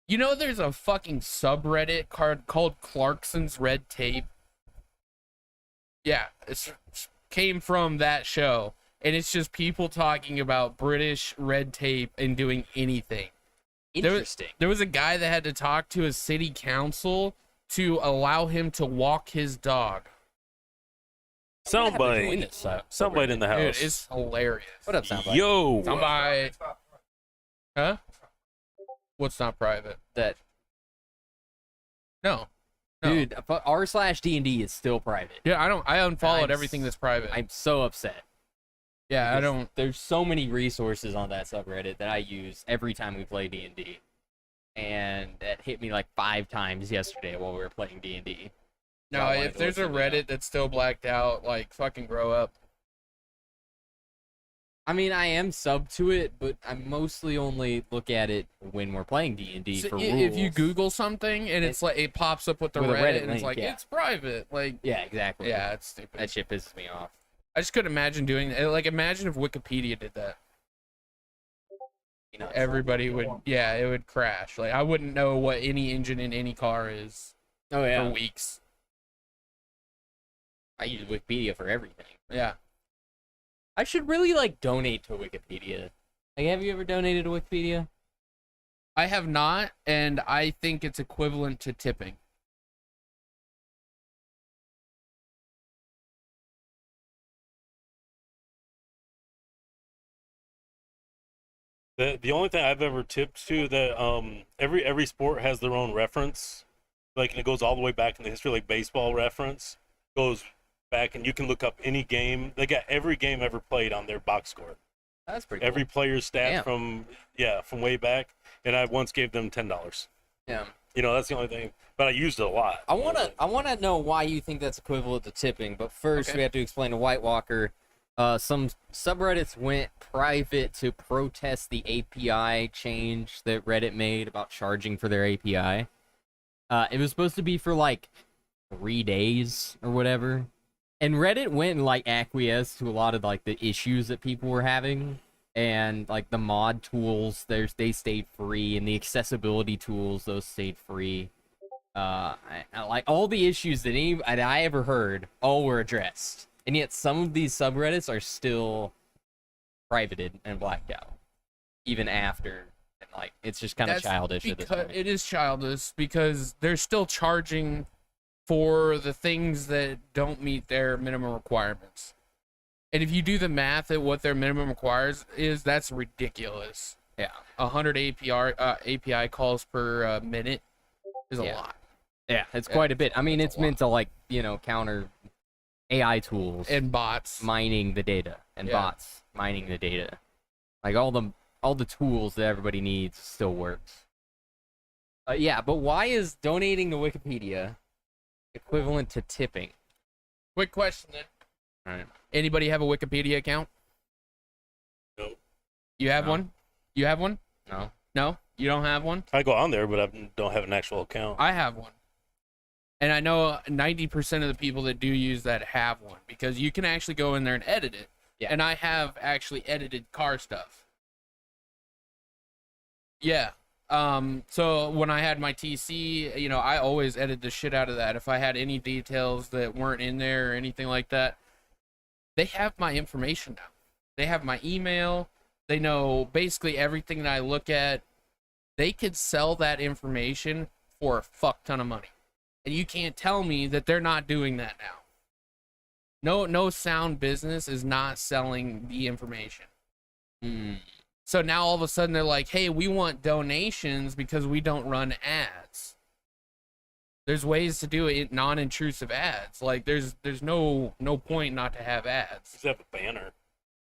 You know, there's a fucking subreddit called Clarkson's Red Tape. Yeah, it came from that show, and it's just people talking about British red tape and doing anything. Interesting. There was a guy that had to talk to his city council to allow him to walk his dog. Somebody in the house. Dude, it's hilarious. What up, Soundbite? Yo. Somebody, huh? What's not private? That No. dude, r/D&D is still private. Yeah, I unfollowed I'm everything that's private. I'm so upset. Yeah, I Because don't. There's so many resources on that subreddit that I use every time we play D&D, and that hit me like 5 times yesterday while we were playing D&D. No, I wanted if to there's a look something Reddit that's still blacked out, like fucking grow up. I mean, I am sub to it, but I mostly only look at it when we're playing D&D So for if you rules. Google something and it's like it pops up with the With a Reddit, Reddit and it's link, like yeah. it's private, like Yeah, exactly. yeah, it's stupid. That shit pisses me off. I just couldn't imagine doing that. Like imagine if Wikipedia did that. You know, Everybody would, yeah, it would crash. Like I wouldn't know what any engine in any car is oh yeah. for weeks. I use Wikipedia for everything. Yeah. I should really like donate to Wikipedia. Like, have you ever donated to Wikipedia? I have not, and I think it's equivalent to tipping. The only thing I've ever tipped to that every sport has their own reference, like and it goes all the way back in the history, like baseball reference goes back, and you can look up any game. They got every game ever played on their box score. That's pretty Every cool. player's stats Damn. from way back, and I once gave them $10. Yeah. You know, that's the only thing. But I used it a lot. I wanna know why you think that's equivalent to tipping, but first Okay. we have to explain to White Walker. Some subreddits went private to protest the API change that Reddit made about charging for their API. It was supposed to be for like 3 days or whatever. And Reddit went and like acquiesced to a lot of like the issues that people were having, and like the mod tools, they stayed free, and the accessibility tools, those stayed free. Like all the issues that I ever heard, all were addressed, and yet some of these subreddits are still privated and blacked out, even after. And like it's just kind of That's childish at this because point. it is childish because they're still charging for the things that don't meet their minimum requirements. And if you do the math at what their minimum requires is, that's ridiculous. Yeah. 100 API calls per minute is a Yeah. lot. Yeah, it's quite a bit. I mean, That's it's a meant to like, counter AI tools And bots. mining the data and Yeah. bots mining the data. Like all the tools that everybody needs still works. Yeah, but why is donating to Wikipedia equivalent to tipping? Quick question then. All right. Anybody have a Wikipedia account? No. You have No. one? You have one? No. No? You don't have one? I go on there, but I don't have an actual account. I have one. And I know 90% of the people that do use that have one because you can actually go in there and edit it. Yeah. And I have actually edited car stuff. Yeah. So when I had my TC, I always edit the shit out of that. If I had any details that weren't in there or anything like that, they have my information now. They have my email. They know basically everything that I look at. They could sell that information for a fuck ton of money. And you can't tell me that they're not doing that now. No sound business is not selling the information. So now all of a sudden they're like, hey, we want donations because we don't run ads. There's ways to do it non-intrusive ads. Like there's no point not to have ads. Just have a banner.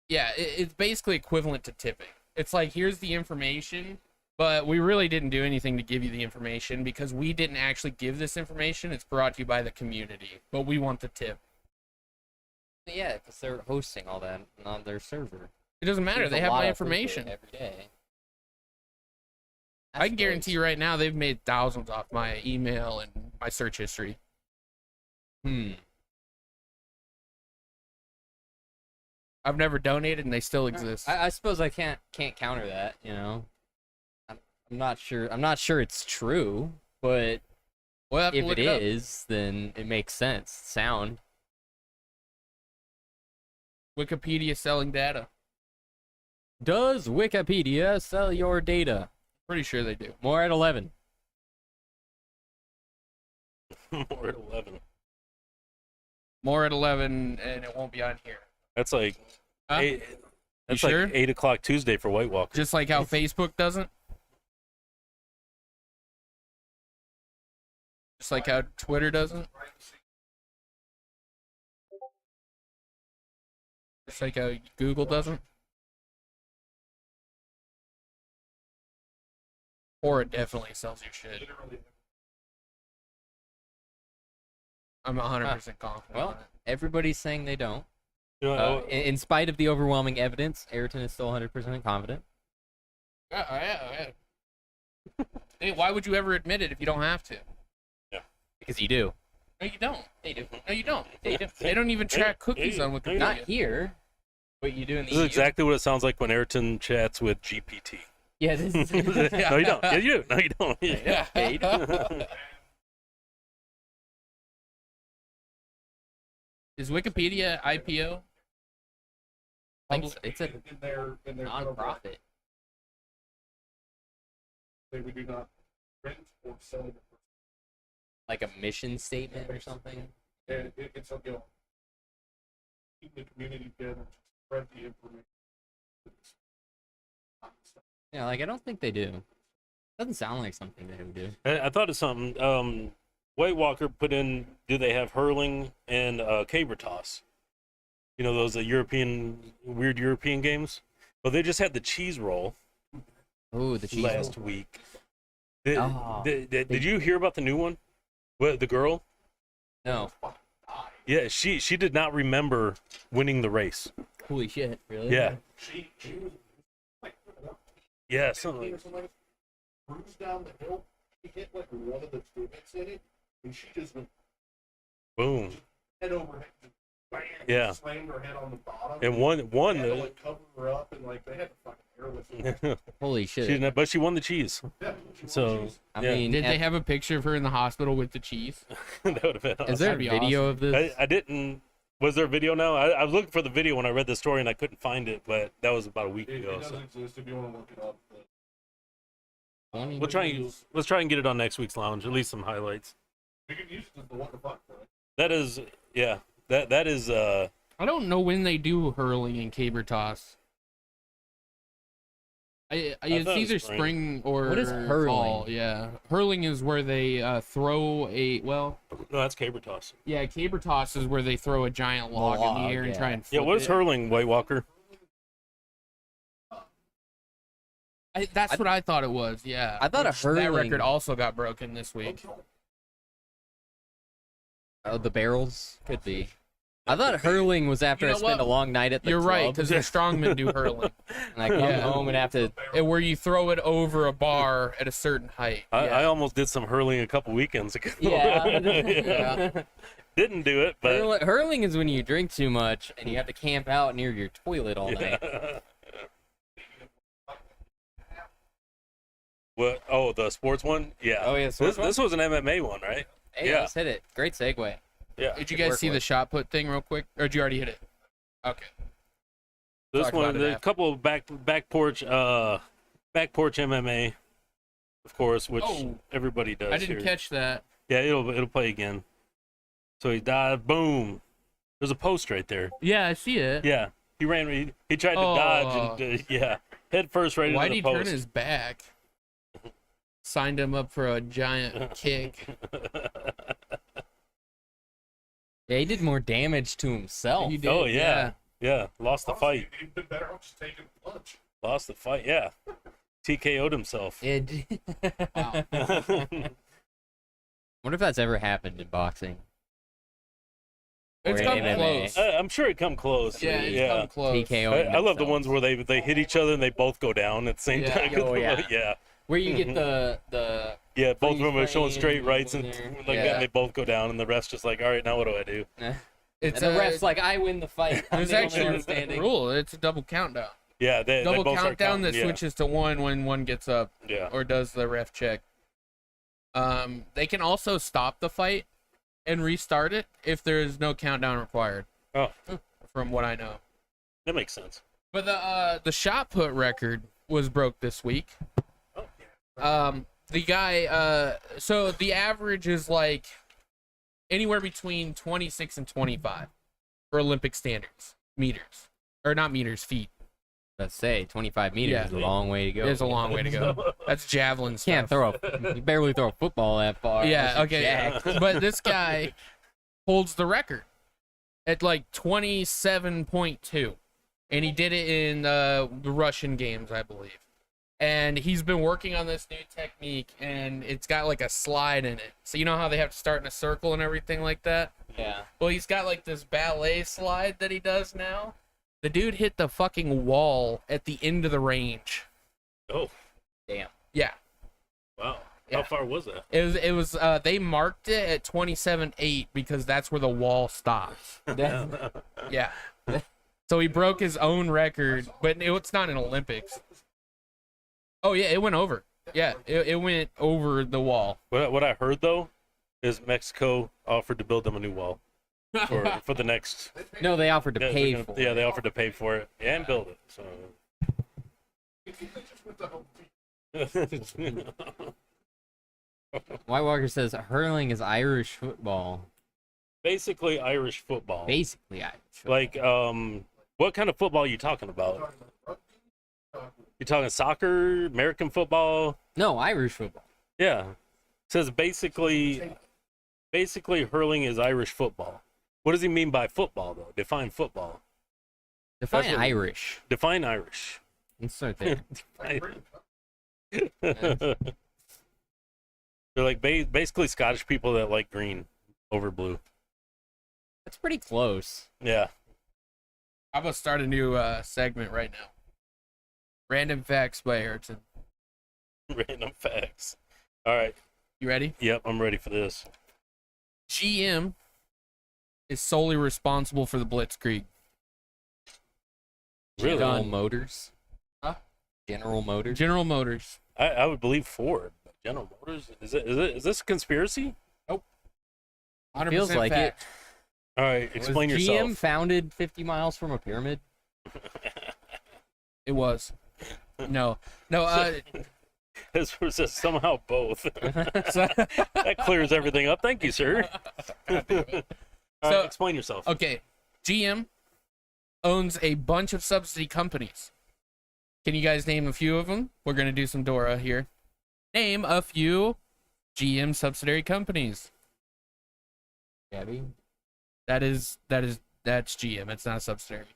Yeah, it's basically equivalent to tipping. It's like, here's the information, but we really didn't do anything to give you the information because we didn't actually give this information. It's brought to you by the community, but we want the tip. Yeah, because they're hosting all that on their server. It doesn't matter. There's They a have lot my of throughput information. every day. I can guarantee you right now they've made thousands off my email and my search history. I've never donated and they still exist. I suppose I can't counter that. I'm not sure. I'm not sure it's true, but We'll have to if look it up. is, then it makes sense. Sound. Wikipedia selling data. Does Wikipedia sell your data? Pretty sure they do. More at 11. More at 11. More at 11 and it won't be on here. That's like Huh? eight, that's You like sure? 8 o'clock Tuesday for White Walker. Just like how Facebook doesn't. Just like how Twitter doesn't. Just like how Google doesn't. Or it definitely sells your shit. I'm 100% confident. Well, on it. everybody's saying they don't. You know, In spite of the overwhelming evidence, Ayrton is still 100% confident. Yeah. Hey, why would you ever admit it if you don't have to? Because you do. No, you don't. They do. No, you don't. They do. They don't even track cookies on Wikipedia. Not here, but you do in the this is EU. exactly what it sounds like when Ayrton chats with GPT. Yeah, this is. No, you don't. Yeah, you do. No, you don't. Yeah. Yeah, you do. Is Wikipedia IPO? It's a in their non-profit. They do not print or sell it. Like a mission statement or something. And it's keep the community together, spread the information. Yeah, like I don't think they do. Doesn't sound like something they would do. I thought of something. White Walker put in, do they have hurling and caber toss? You know, those weird European games? Well, they just had the cheese roll Oh, the cheese. last week. Oh, Did you hear about the new one? What, the girl? No. Yeah, she did not remember winning the race. Holy shit! Really? Yeah. She was like, Yeah, something like cruised down the hill. She hit like one of the divots in it, and she just went boom. head over head. Just bam, Yeah. slammed her head on the bottom. And won They had to, like, cover her up, and like they had to fucking airlift her. Holy shit! but she won the cheese. Yeah, she So was- I yeah. mean, Did they have a picture of her in the hospital with the cheese? That would have been awesome. is there a That'd be video of this? I didn't. Was there a video now? I was looking for the video when I read the story and I couldn't find it, but that was about a week it ago. does So exist if you want to look it up. But let's try and get it on next week's lounge. At least some highlights. you can use it as the what the fuck for it. That is, yeah. That is. I I don't know when they do hurling and caber toss. It's thought it was either spring. spring or What is hurling? fall. Yeah, hurling is where they throw a No, that's caber toss. Yeah, caber toss is where they throw a giant log, in Log, the air and yeah. try and Yeah, flip what is it. hurling, White Walker? That's what I thought it was. Yeah, I thought a Which that hurling- record also got broken this week. Oh, the barrels could be. I thought hurling was after You I know spent what? a long night at the You're club. right, because the strongmen do hurling, and I come Yeah. home and have to. where you throw it over a bar at a certain height. I almost did some hurling a couple weekends ago. Yeah. Yeah. Didn't do it, but Hurling is when you drink too much and you have to camp out near your toilet all night. What? Oh, the sports one? Yeah. Oh, yeah, sports This was an MMA one, right? Hey, Yeah. let's hit it. Great segue. Yeah. Did you Good guys work see the with. shot put thing real quick, or did you already hit it? Okay. This Talk one, about it there's a after. couple of back porch MMA, of course, which Oh. everybody does. I didn't here. catch that. Yeah, it'll play again. So he died. Boom. There's a post right there. Yeah, I see it. Yeah. He ran. He tried to Oh. dodge and yeah, head first right Why'd into he the turn post. his back? Signed him up for a giant kick. Yeah, he did more damage to himself. He did, Oh yeah. Yeah. Lost the fight. He'd been better off just taking a punch. Lost the fight. Yeah. TKO'd himself. Wow. Wonder if that's ever happened in boxing. It's Or come MMA. close. I'm sure it come close. Yeah, it's come close. TKO. I love the ones where they hit each other and they both go down at the same Yeah. time. Oh, yeah. Yeah. Where you get the Yeah, both of freeze them are showing frame straight rights in and there. like that, Yeah. and they both go down, and the ref's just like, all right, now what do I do? It's and the ref's like, I win the fight. I'm There's the only actually one a standing. rule. It's a double countdown. Yeah, they Double both start countdown that counting, yeah. switches to one when one gets up Yeah. or does the ref check. They can also stop the fight and restart it if there is no countdown required. Oh, From what I know. that makes sense. But the shot put record was broke this week. The guy so the average is like anywhere between 26 and 25 for Olympic standards, meters. Or not meters, feet. Let's say 25 meters Yeah. is a long way to go. There's a long way to go. That's javelin stuff. Can't throw you barely throw a football that far. Yeah, unless you're okay. jacked. But this guy holds the record at like 27.2. And he did it in the Russian games, I believe. And he's been working on this new technique, and it's got like a slide in it. So you know how they have to start in a circle and everything like that? Yeah. Well, he's got like this ballet slide that he does now. The dude hit the fucking wall at the end of the range. Oh, Damn. Yeah. wow. Yeah. How far was that? It was they marked it at 27.8 because that's where the wall stops. Yeah. So he broke his own record, but it's not in Olympics. Oh yeah, it went over. Yeah, it went over the wall. What I heard though is Mexico offered to build them a new wall for the next. No, they offered to Yeah, pay they're for gonna- it. yeah, they offered to pay for it and build it. So. White Walker says hurling is Irish football. Basically Irish football. Basically Irish football. Like, what kind of football are you talking about? You talking soccer, American football? No, Irish football. Yeah. It says basically hurling is Irish football. What does he mean by football though? Define football. Define That's what- Irish. Define Irish. Let's start there. They're like basically Scottish people that like green over blue. That's pretty close. Yeah. I'm gonna start a new segment right now. Random facts by Ayrton. Random facts. All right. You ready? Yep, I'm ready for this. GM is solely responsible for the Blitzkrieg. Really? General Motors. Huh? General Motors. General Motors. I would believe Ford. But General Motors. Is this a conspiracy? 100% Feels like it. fact. All right, explain Was yourself. GM founded 50 miles from a pyramid? It was. No. This was just somehow both. So- That clears everything up. Thank you, sir. All right, So- explain yourself. okay. GM owns a bunch of subsidy companies. Can you guys name a few of them? We're going to do some Dora here. Name a few GM subsidiary companies. Gabby? That's GM. It's not a subsidiary.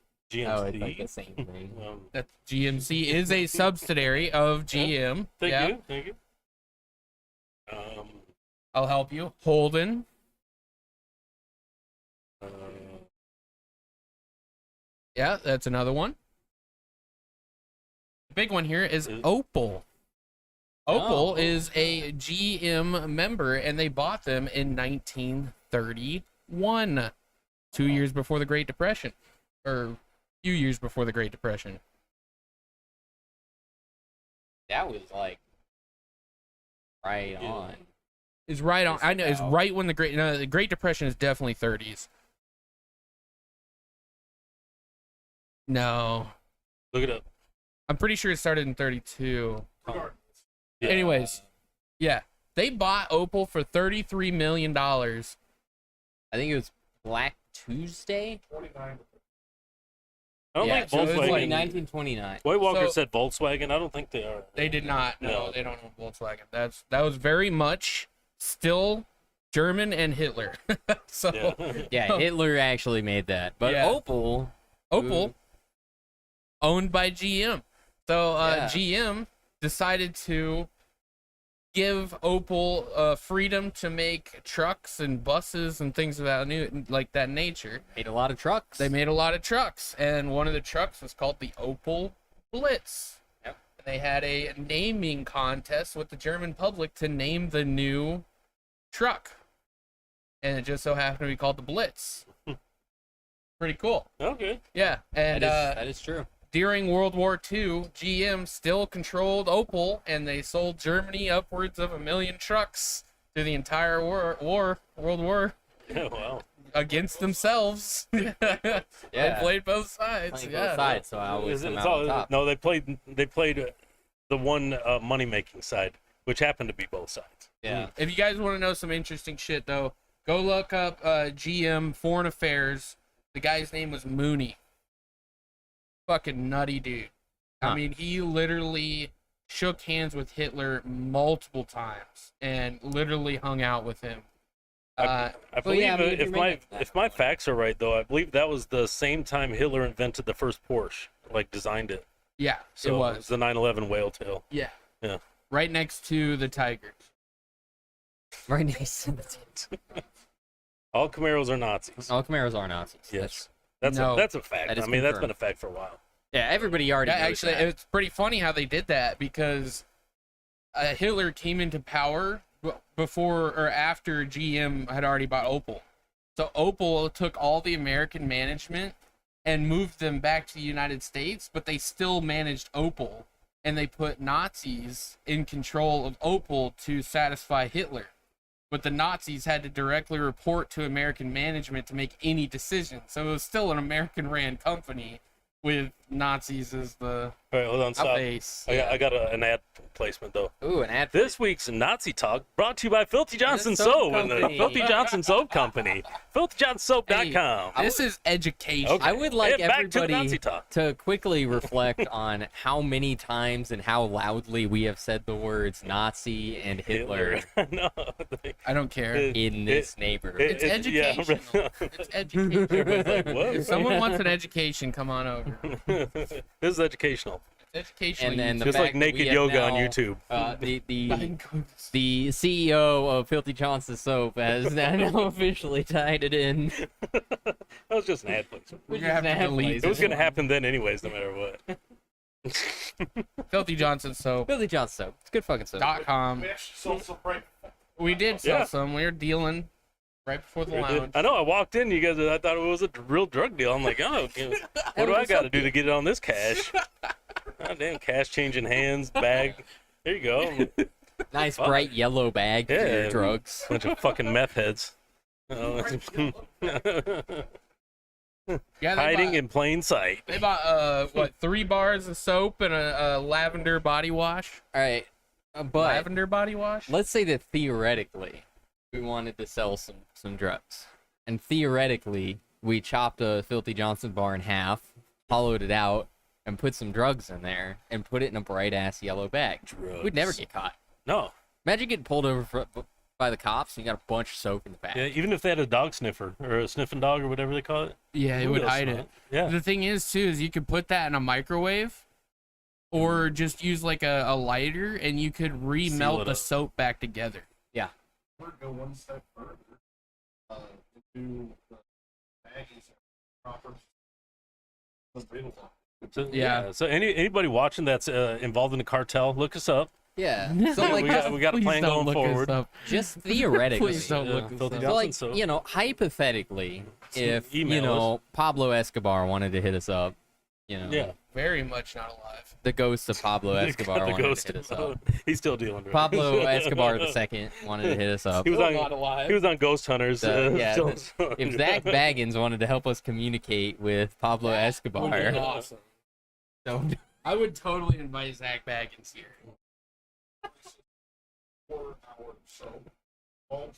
Oh, it's like GMC. the same thing. That GMC is a subsidiary of GM. Thank you. I'll help you. Holden. Yeah, that's another one. The big one here is Opel. Opel is a GM member, and they bought them in 1931, 2 years before the Great Depression, or a few years before the Great Depression. That was like right on. Is right on. I know. It's right when the Great Depression is definitely 30s. No, Look it up. I'm pretty sure it started in 32. Regardless. Yeah. Anyways, yeah, they bought Opel for $33 million. I think it was Black Tuesday. 29. I don't Yeah, think so it was like Volkswagen. 1929. White Walker So- said Volkswagen. I don't think they are. They did not. No, No. they don't own Volkswagen. That was very much still German and Hitler. So Yeah. Yeah, Hitler actually made that. But Yeah. Opel, Opel, owned by GM. So Yeah. GM decided to give Opel freedom to make trucks and buses and things of that nature. made a lot of trucks. They made a lot of trucks, and one of the trucks was called the Opel Blitz. Yep. They had a naming contest with the German public to name the new truck, and it just so happened to be called the Blitz. Pretty cool. Okay. Yeah, and that is true. during World War II, GM still controlled Opel, and they sold Germany upwards of 1 million trucks through the entire World War Yeah, wow. against themselves. They Yeah. played both sides. Playing Yeah. both sides, so I always come It's out all- on top. no, they played the one money making side, which happened to be both sides. Yeah. If you guys want to know some interesting shit, though, go look up GM Foreign Affairs. The guy's name was Mooney. Fucking nutty dude. I Huh. mean, he literally shook hands with Hitler multiple times and literally hung out with him. I believe yeah, I mean, if you're making that if my point. facts are right, though, I believe that was the same time Hitler invented the first Porsche, like designed it. Yeah, So it was. it's the 911 whale tail. Yeah. Yeah. Right next to the Tigers. Right next to the All Camaros are Nazis. All Camaros are Nazis. Yes, that's No. that's a fact. That is I mean, that's been confirmed. a fact for a while. Yeah, everybody already Yeah, knows actually, that. it's pretty funny how they did that because Hitler came into power before or after GM had already bought Opel. So Opel took all the American management and moved them back to the United States, but they still managed Opel, and they put Nazis in control of Opel to satisfy Hitler. But the Nazis had to directly report to American management to make any decision. So it was still an American-ran company with Nazis as the All right, hold on, stop. face. I got an ad placement though. Ooh, an ad. This week's Nazi Talk brought to you by Filthy Johnson soap Soap and the company. Filthy Johnson Soap Company. FilthyJohnsonSoap.com. This is education. Okay. I would like Yeah, back to the Nazi everybody talk. to quickly reflect on how many times and how loudly we have said the words Nazi and Hitler no. I don't care. in this neighborhood. It's yeah. educational. It's education. Everyone's like, what? If someone wants an education, come on over. This is educational. It's educational. And then the Just fact like that naked we have yoga on now, YouTube. The CEO of Filthy Johnson Soap has now officially tied it in. That was just an ad placement. We're gonna have to delete It was this going to one. happen then anyways, no matter what. Filthy Johnson Soap. Filthy Johnson Soap. It's good fucking soap. .com. We actually sold some right. We did sell Yeah. some. We were dealing right before the lounge. I know, I walked in, you guys, I thought it was a real drug deal. I'm like, oh, okay, what do I got to do to get it on this cash? God damn, cash changing hands, bag. There you go. Nice Fuck. bright yellow bag for Yeah. your drugs. Bunch of fucking meth heads. Oh, Yeah, hiding in plain sight. They bought 3 bars of soap and a lavender body wash. All right, but Lavender body wash. let's say that theoretically we wanted to sell some drugs, and theoretically we chopped a Filthy Johnson bar in half hollowed it out, and put some drugs in there, and put it in a bright ass yellow bag. We'd never get caught. No. Imagine getting pulled over by the cops and you got a bunch of soap in the bag. Yeah, even if they had a dog sniffer or a sniffing dog or whatever they call it. Yeah, it would hide it. Yeah. The thing is, too, is you could put that in a microwave or just use like a lighter and you could remelt the soap back together. Yeah. We're go one step further. Do the baggies proper. So, Yeah. So anybody watching that's involved in the cartel, look us up. Yeah. So like, we got a Please plan don't going look forward. us up. just theoretically. Please don't look us Filthy up. So like, Johnson, so- you know, hypothetically, if Email you know Pablo Escobar wanted to hit us up, you know, Yeah. Very much not alive. the ghost of Pablo Escobar The wanted ghost to hit us up. He's still dealing with it. Pablo Escobar II wanted to hit us up. He was Still on. not alive. He was on Ghost Hunters. Yeah, so- if Zach Baggins wanted to help us communicate with Pablo Would be Escobar, awesome. don't I would totally invite Zach Baggins here. 4 hours. So, all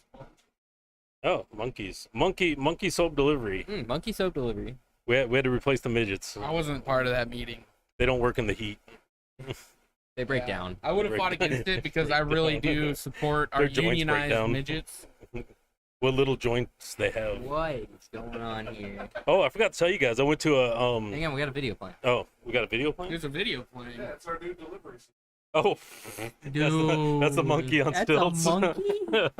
Oh, monkeys. Monkey soap delivery. monkey soap delivery. We had to replace the midgets. I wasn't part of that meeting. They don't work in the heat. They break Yeah. down. I would have fought against it because I really do support our Their joints break unionized down. midgets. What little joints they have. What is going on here? Oh, I forgot to tell you guys. I went to a Hang on, we got a video playing. Oh, we got a video playing. There's a video playing. yeah, it's our new delivery system. Oh, that's the monkey on That's stilts. a monkey? Dude,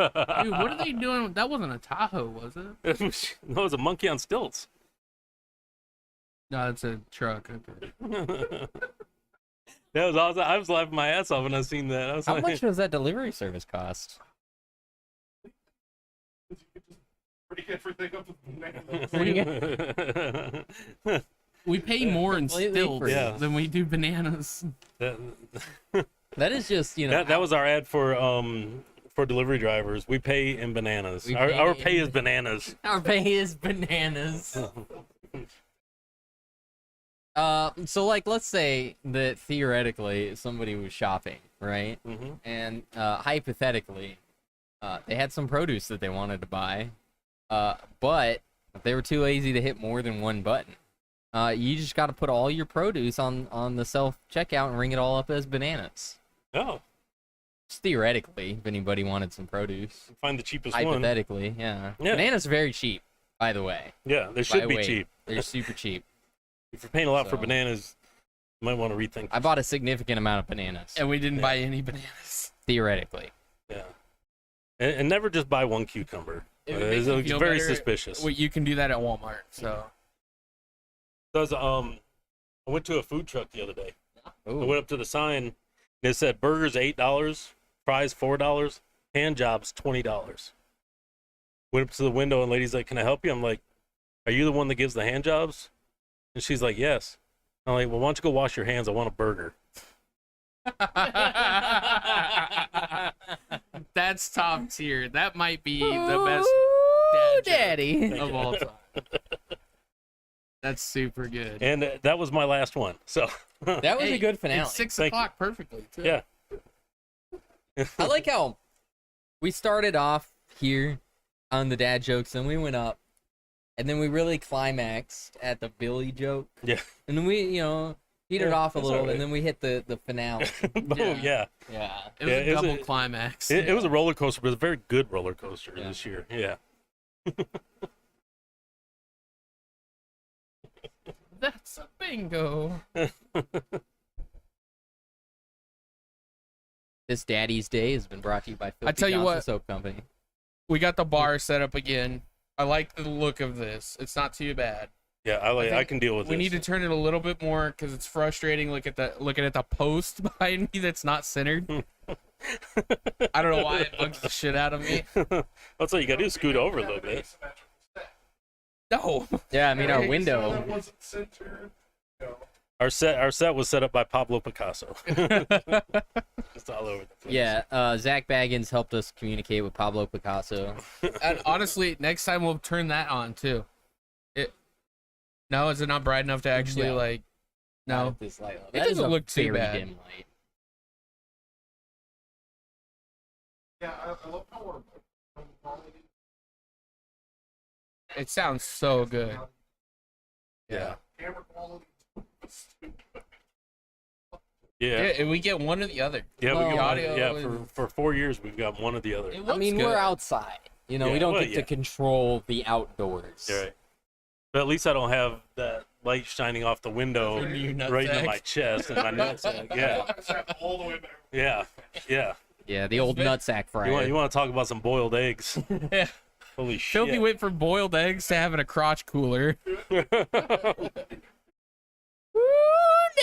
what are they doing? That wasn't a Tahoe, was it? No, it was a monkey on stilts. No, it's a truck. Okay. That was awesome. I was laughing my ass off when I seen that. I was How like, much does that delivery service cost? You could just bring everything up with bananas. We pay more in Completely stilts free. Yeah. than we do bananas. That is just, you know, that was our ad for delivery drivers. We pay in bananas. We Our pay pay in- is bananas. our pay is bananas. So like, let's say that theoretically somebody was shopping, right? Hmm. And hypothetically, they had some produce that they wanted to buy, but they were too lazy to hit more than one button. You just got to put all your produce on the self checkout and ring it all up as bananas. Oh, Just theoretically, if anybody wanted some produce, find the cheapest one. hypothetically, yeah. Yeah. Bananas are very cheap, by the way. Yeah, they By should be weight. cheap. They're super cheap. If you're paying a lot for So- bananas, you might want to rethink. I bought a significant amount of bananas, And we didn't Yeah. buy any bananas. theoretically. Yeah, and never just buy one cucumber. If it makes you It's feel very better, suspicious. Well, you can do that at Walmart. So Does I went to a food truck the other day. I Ooh. went up to the sign and it said burgers $8, fries $4, hand jobs $20. Went up to the window and lady's like, "Can I help you?" I'm like, "Are you the one that gives the hand jobs?" And she's like, "Yes." I'm like, "Well, why don't you go wash your hands? I want a burger." that's top tier. That might be the best Ooh, dad joke daddy. of all time. That's super good. And that was my last one. So That was Hey, a good finale. It's 6 Thank you. o'clock perfectly, too. yeah. I like how we started off here on the dad jokes, and we went up, and then we really climaxed at the Billy joke, Yeah. and then we, you know, petered Yeah, off a that's little, alright. and then we hit the finale. Oh, yeah. Yeah. It was Yeah, a it was double a- climax. It was a roller coaster, but it was a very good roller coaster Yeah. this year. Yeah. That's a bingo. This Daddy's Day has been brought to you by Filthy tell you Johnson what. Soap Company. We got the bar set up again. I like the look of this. It's not too bad. Yeah, I think can deal with We this. need to turn it a little bit more because it's frustrating. Looking at the post behind me that's not centered. I don't know why it bugs the shit out of me. That's all you gotta do is scoot over a little bit. No. Yeah, I mean, our Hey, window. That wasn't centered. No. Our set was set up by Pablo Picasso. It's all over the place. Yeah, Zach Baggins helped us communicate with Pablo Picasso. And honestly, next time we'll turn that on too. No, is it not bright enough to actually No. like? Not No. at this light level. It That is doesn't a look too very bad. dim light. Yeah, I love how we're quality. It sounds so good. Yeah. Camera quality Yeah. Yeah, and we get one or the other. Yeah, Well, we the got audio yeah and- for 4 years we've got one or the other. It I looks mean, good. we're outside. You know, Yeah, we don't well, get yeah. to control the outdoors. You're right. But at least I don't have that light shining off the window Into your right into nutsack. my chest and my nutsack. Yeah, all the way back. yeah, yeah. Yeah, the old been- nutsack fryer. You want to talk about some boiled eggs? Yeah. Holy Filthy shit! went from boiled eggs to having a crotch cooler. Woo,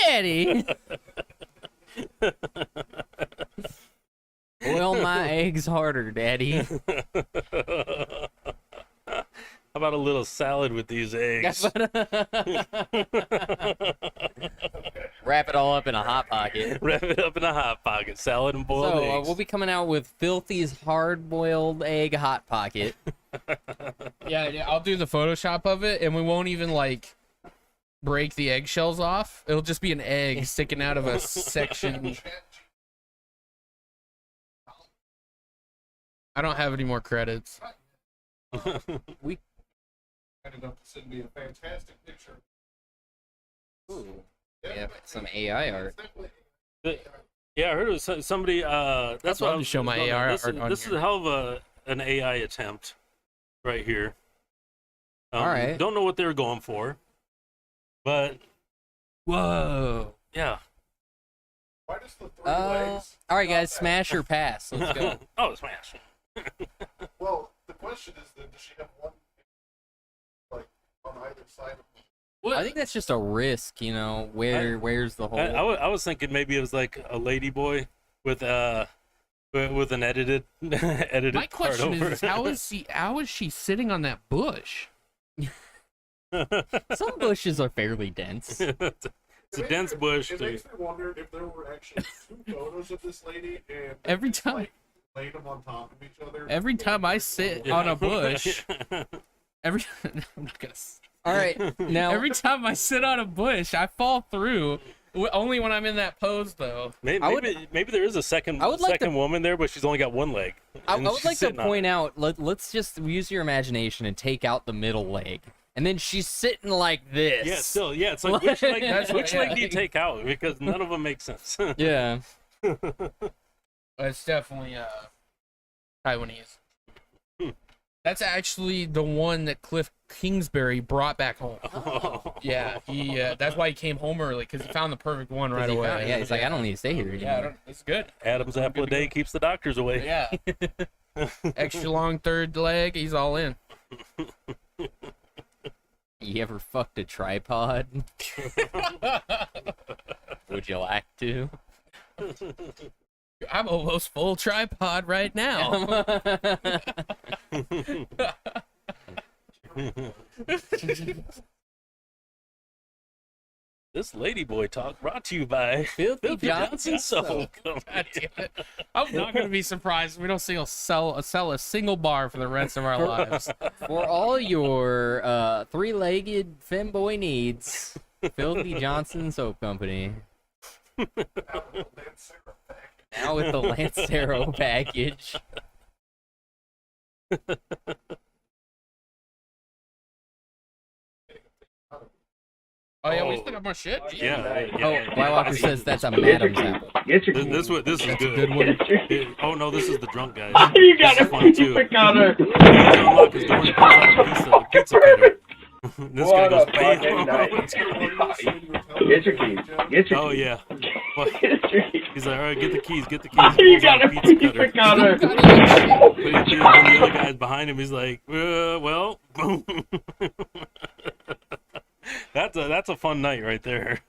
daddy! Boil my eggs harder, daddy. How about a little salad with these eggs? Wrap it all up in a hot pocket. Wrap it up in a hot pocket. Salad and boiled So eggs. we'll be coming out with Filthy's hard-boiled egg hot pocket. Yeah, I'll do the Photoshop of it, and we won't even like break the eggshells off. It'll just be an egg sticking out of a section. I don't have any more credits. Ended up sending me a fantastic picture. Ooh, yeah, some AI art. Yeah, I heard it was somebody. That's love what I to was show my going AR This, art on this is here. a hell of an AI attempt, right here. All right. Don't know what they were going for, but Whoa. yeah. Why does the three legs? All right, not guys, that- smash or pass. Let's go. Oh, smash. Well, the question is then, does she have one, like, on either side of I think that's just a risk, you know. Where's the hole? I was thinking maybe it was like a lady boy with an edited edited My part question over. is how is she sitting on that bush? Some bushes are fairly dense. It's a dense bush. It too. makes me wonder if there were actually two photos of this lady and Every just, time- like, laid them on top of each other. Every time I sit on a bush, every I'm not gonna. All right, now Every time I sit on a bush, I fall through. Only when I'm in that pose, though. Maybe, I would- maybe there is a second I would like second woman there, but she's only got one leg. I and would she's like to sitting on point it. out. Let's just use your imagination and take out the middle leg, and then she's sitting like this. Yeah, still, yeah. It's like which leg, That's which what- leg do you take out? Because none of them make sense. Yeah. It's definitely Taiwanese. Hmm. That's actually the one that Cliff Kingsbury brought back home. Yeah, he. That's why he came home early because he found the perfect one right away. Yeah, he's like, I don't need to stay here Yeah, anymore. it's good. Adam's apple a day keeps the doctors away. Yeah. Extra long third leg, he's all in. You ever fucked a tripod? Would you like to? I'm almost full tripod right now. This ladyboy talk brought to you by Filthy Filthy Johnson Soap God Company. damn it. I'm not gonna be surprised if we don't sell a single bar for the rest of our lives. For all your three-legged femboy needs, Filthy Johnson Soap Company. Now with the Lancero package. Oh yeah, we still got more shit. Jeez. Yeah. Oh, White Walker says that's a Madam's apple. Get your This is good. Good one. Oh no, this is the drunk guy. You got This a is fun too. pizza cutter. He unlock his door and he pulls out a pizza cutter. This guy What goes a fucking bam. night. Get your keys. Get your Oh keys. yeah. What? Get your keys. He's like, all right, get the keys, get the keys. He You pulls out got a pizza cutter. But then the other guy's behind him. He's like, well, boom. That's a fun night right there.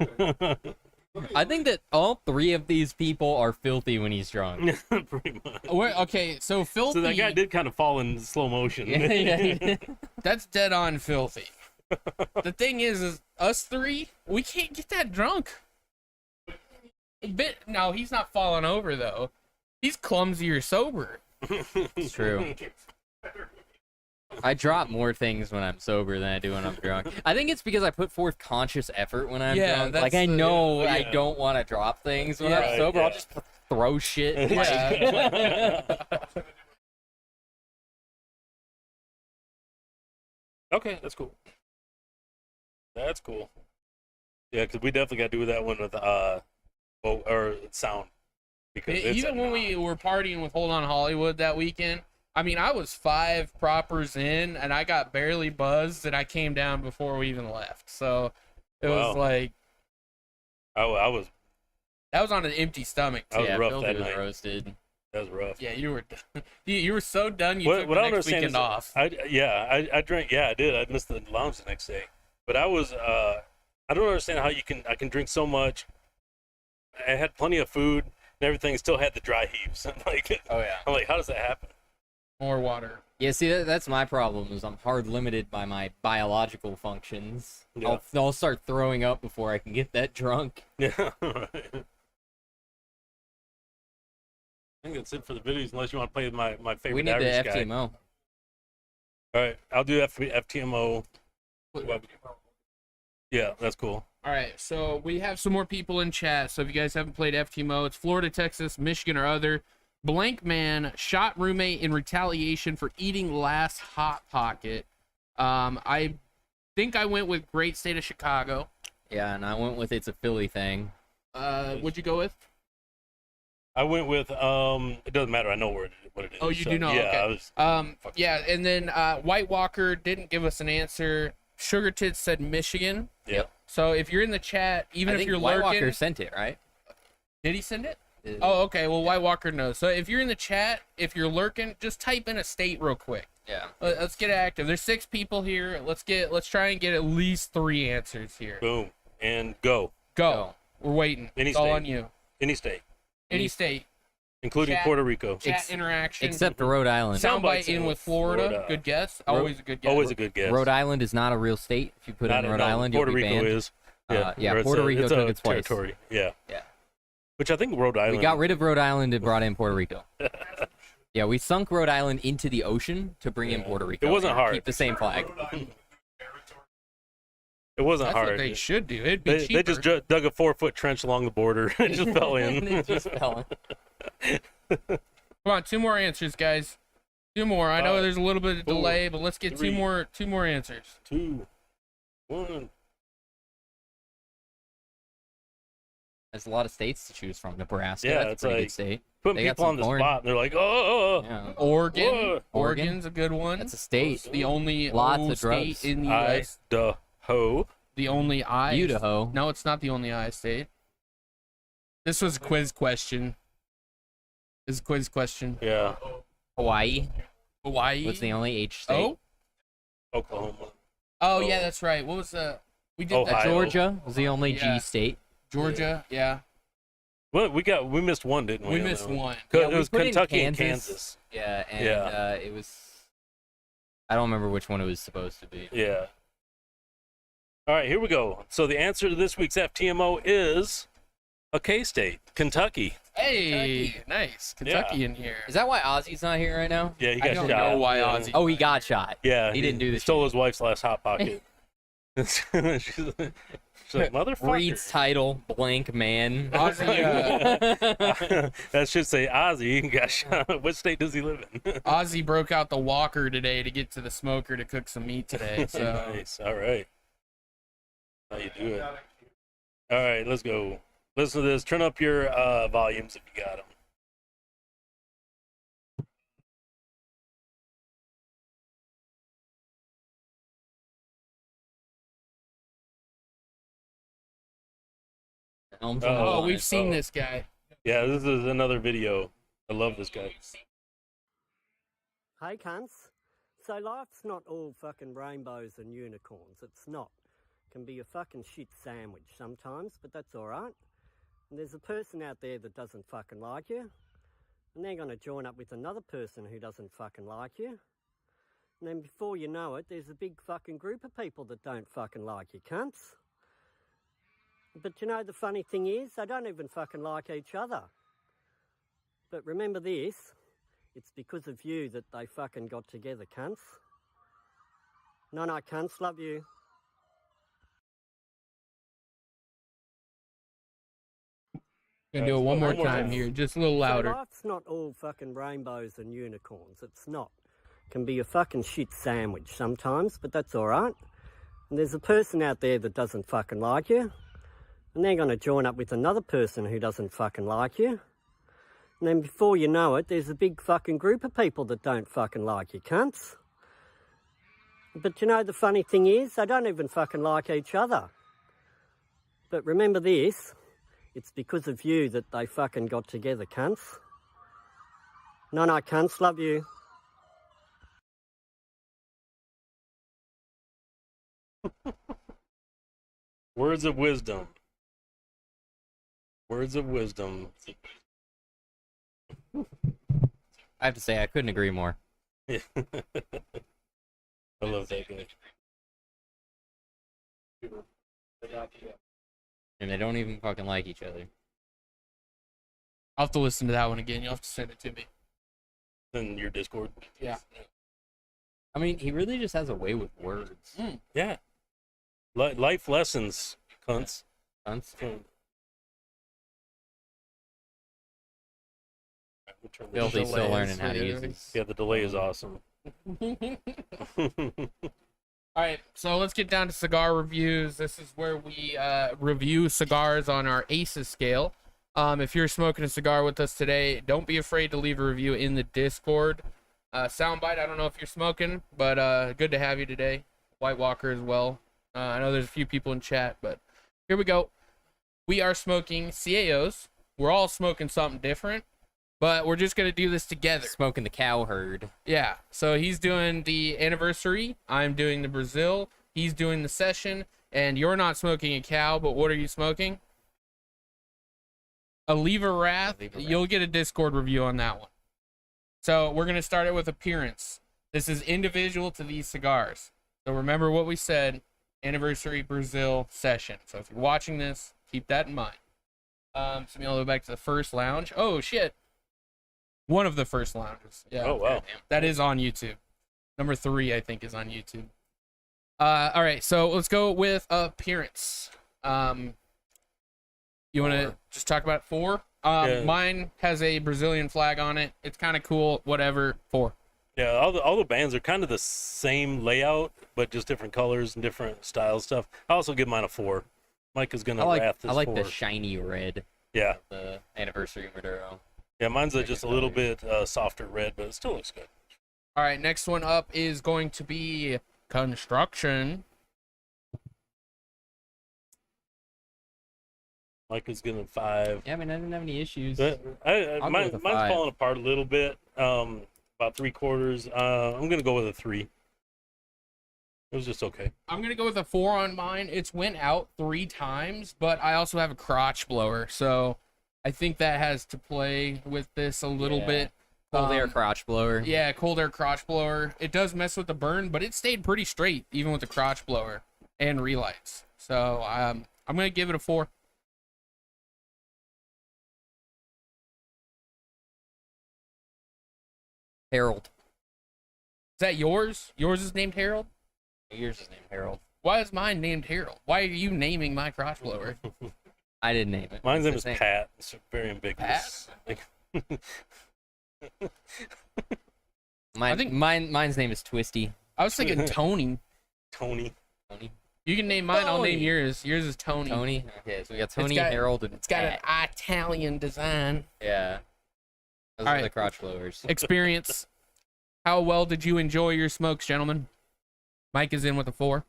I think that all three of these people are filthy when he's drunk. Pretty much. Okay, so filthy. So that guy did kind of fall in slow motion. Yeah. That's dead on filthy. The thing is us three, we can't get that drunk. No, he's not falling over though. He's clumsy or sober. It's true. I drop more things when I'm sober than I do when I'm drunk. I think it's because I put forth conscious effort when I'm Yeah, drunk. that's Like, I the- know I yeah. don't want to drop things when I'm Yeah, sober. I'll yeah. just throw shit. Yeah. Okay, that's cool. That's cool. Yeah, because we definitely got to do that one with or sound. Because it's Even when we were partying with Hold On Hollywood that weekend, I mean, I was 5 propers in, and I got barely buzzed, and I came down before we even left. So it was Wow. like I was that was on an empty stomach too. I was Yeah, rough Philby that was night. roasted. That was rough. Yeah, you were you were so done. You took What the I don't next understand weekend is off. I drank. Yeah, I did. I missed the lounge the next day, but I was I don't understand how I can drink so much. I had plenty of food and everything, still had the dry heaves. I'm like, Oh yeah. how does that happen? More water. Yeah, see, that's my problem. Is I'm hard limited by my biological functions. Yeah. I'll start throwing up before I can get that drunk. Yeah. Right. I think that's it for the videos, unless you want to play with my favorite We need the average guy. FTMO. All right, I'll do FTMO. Yeah, that's cool. All right, so we have some more people in chat. So if you guys haven't played FTMO, it's Florida, Texas, Michigan, or other. Blank man shot roommate in retaliation for eating last Hot Pocket. I think I went with great state of Chicago. Yeah, and I went with it's a Philly thing. What'd you go with? I went with it doesn't matter. I know what it is. Oh, you so, do know. Yeah, Okay. I was, Yeah, and then White Walker didn't give us an answer. Sugar Tits said Michigan. yeah. So if you're in the chat, even I if think you're White lurking, Walker sent it, right? did he send it? Oh, okay. Well, White Walker knows. So if you're in the chat, if you're lurking, just type in a state real quick. Yeah. Let's get active. There's 6 people here. Let's try and get at least 3 answers here. Boom and go. Go. We're waiting. Any it's all state. on you. Any state, Any state. including Chat. Puerto Rico. Chat interaction. Except for Rhode Island. Soundbite in with Florida. Florida. Good guess. Always a good guess. Always a good guess. Rhode Island is not a real state. If you put Not in a- Rhode no, Island, Puerto you'll be Rico banned. is. Yeah, Yeah, or it's Puerto Rico it's took it twice. territory. Yeah. Yeah. Which I think Rhode Island. We got rid of Rhode Island and brought in Puerto Rico. Yeah, we sunk Rhode Island into the ocean to bring in Puerto Rico. It wasn't and hard. Keep the same flag. It wasn't That's hard. what they should do. It'd be They cheaper. just dug a 4-foot trench along the border and just fell in. It just fell in. Come on, 2 more answers, guys. 2 more. I know 5, there's a little bit of 4, delay, but let's get 3. two more answers. 2, 1. There's a lot of states to choose from. Nebraska, Yeah, that's it's a pretty like- good state. Putting They got people on some the corn. spot, and they're like, oh. Yeah. Oregon. Whoa. Oregon's a good one. That's a state. The only Lots O of state drugs. in the U.S. Idaho. The only I. Idaho. No, it's not the only I state. This was a quiz question. This is a quiz question. Yeah. Hawaii Hawaii. was the only H state. Oh. Oklahoma. Oh yeah, that's right. What was we did that. Ohio. Georgia was the only Yeah. G state. Georgia. Yeah. Well, we missed one, didn't we? We on missed that one. It we was put in Kentucky and Kansas. Yeah, and Yeah. it was. I don't remember which one it was supposed to be. Yeah. All right, here we go. So the answer to this week's FTMO is a K-State, Kentucky. Hey, nice. Kentucky in here. Is that why Ozzy's not here right now? Yeah, he I got don't shot. know why yeah. Ozzy. Oh, he got shot. Yeah, He didn't do this Stole shit. his wife's last hot pocket. she's like, motherfucker. Reed's title, blank man. Ozzy, That should say Ozzy. He got shot. What state does he live in? Ozzy broke out the walker today to get to the smoker to cook some meat today. So Nice. All right. How you do it? All right, let's go. Listen to this. Turn up your volumes if you got them. oh, we've seen Oh. this guy. Yeah, this is another video. I love this guy. Hey cunts. So life's not all fucking rainbows and unicorns. It's not. It can be a fucking shit sandwich sometimes, but that's alright. And there's a person out there that doesn't fucking like you. And they're gonna join up with another person who doesn't fucking like you. And then before you know it, there's a big fucking group of people that don't fucking like you cunts. But you know the funny thing is, they don't even fucking like each other. But remember this, it's because of you that they fucking got together, cunts. No, cunts, love you. Gonna do it one more One more time time. here, just a little So louder. life's not all fucking rainbows and unicorns. It's not. It can be a fucking shit sandwich sometimes, but that's alright. And there's a person out there that doesn't fucking like you. And they're going to join up with another person who doesn't fucking like you. And then before you know it, there's a big fucking group of people that don't fucking like you, cunts. But you know, the funny thing is, they don't even fucking like each other. But remember this, it's because of you that they fucking got together, cunts. No, cunts, love you. Words of wisdom. Words of wisdom. I have to say, I couldn't agree more. Yeah. I love that guy. And they don't even fucking like each other. I'll have to listen to that one again. You'll have to send it to me. In your Discord. Yeah. I mean, he really just has a way with words. Yeah. Life lessons, cunts. Cunts. Filthy's still learning how to use these. Yeah, the delay is awesome. All right, so let's get down to cigar reviews. This is where we review cigars on our ACES scale. If you're smoking a cigar with us today, don't be afraid to leave a review in the Discord. Soundbite, I don't know if you're smoking, but good to have you today. White Walker as well. I know there's a few people in chat, but here we go. We are smoking CAOs. We're all smoking something different, but we're just going to do this together. Smoking the cow herd. Yeah, so he's doing the anniversary. I'm doing the Brazil. He's doing the session. And you're not smoking a cow, but what are you smoking? A Leva Wrath. You'll get a Discord review on that one. So we're going to start it with appearance. This is individual to these cigars. So remember what we said, anniversary Brazil session. So if you're watching this, keep that in mind. So maybe I'll go back to the first lounge. Oh, shit. One of the first lounges. Yeah. Oh, wow. That is on YouTube. Number 3, I think, is on YouTube. All right, so let's go with appearance. You want to just talk about 4? Yeah. Mine has a Brazilian flag on it. It's kind of cool. Whatever. 4. Yeah, all the bands are kind of the same layout, but just different colors and different style stuff. I also give mine a 4. Mike is gonna wrath this I like 4. the shiny red. Yeah. The anniversary Maduro. Yeah, mine's just a little bit softer red, but it still looks good. All right, next one up is going to be construction. Mike is giving 5. Yeah, I mean, I didn't have any issues. But I'll go with a mine's 5. falling apart a little bit, about 3/4. I'm gonna go with a 3. It was just okay. I'm going to go with a 4 on mine. It's went out 3 times, but I also have a crotch blower, so I think that has to play with this a little bit. Cold air crotch blower. Yeah, cold air crotch blower. It does mess with the burn, but it stayed pretty straight, even with the crotch blower and relights. So I'm going to give it a 4. Harold. Is that yours? Yours is named Harold? Yours is named Harold. Why is mine named Harold? Why are you naming my crotch blower? I didn't name it. Mine's name is It's Pat. It's very ambiguous. Mine's name is Twisty. I was thinking Tony. Tony. You can name mine, I'll name Tony. yours. Yours is Tony. Tony. Okay, so we got Tony, got- Harold, and It's got Pat. an Italian design. Yeah. Those All are right. the crotch blowers. Experience. How well did you enjoy your smokes, gentlemen? Mike is in with a 4.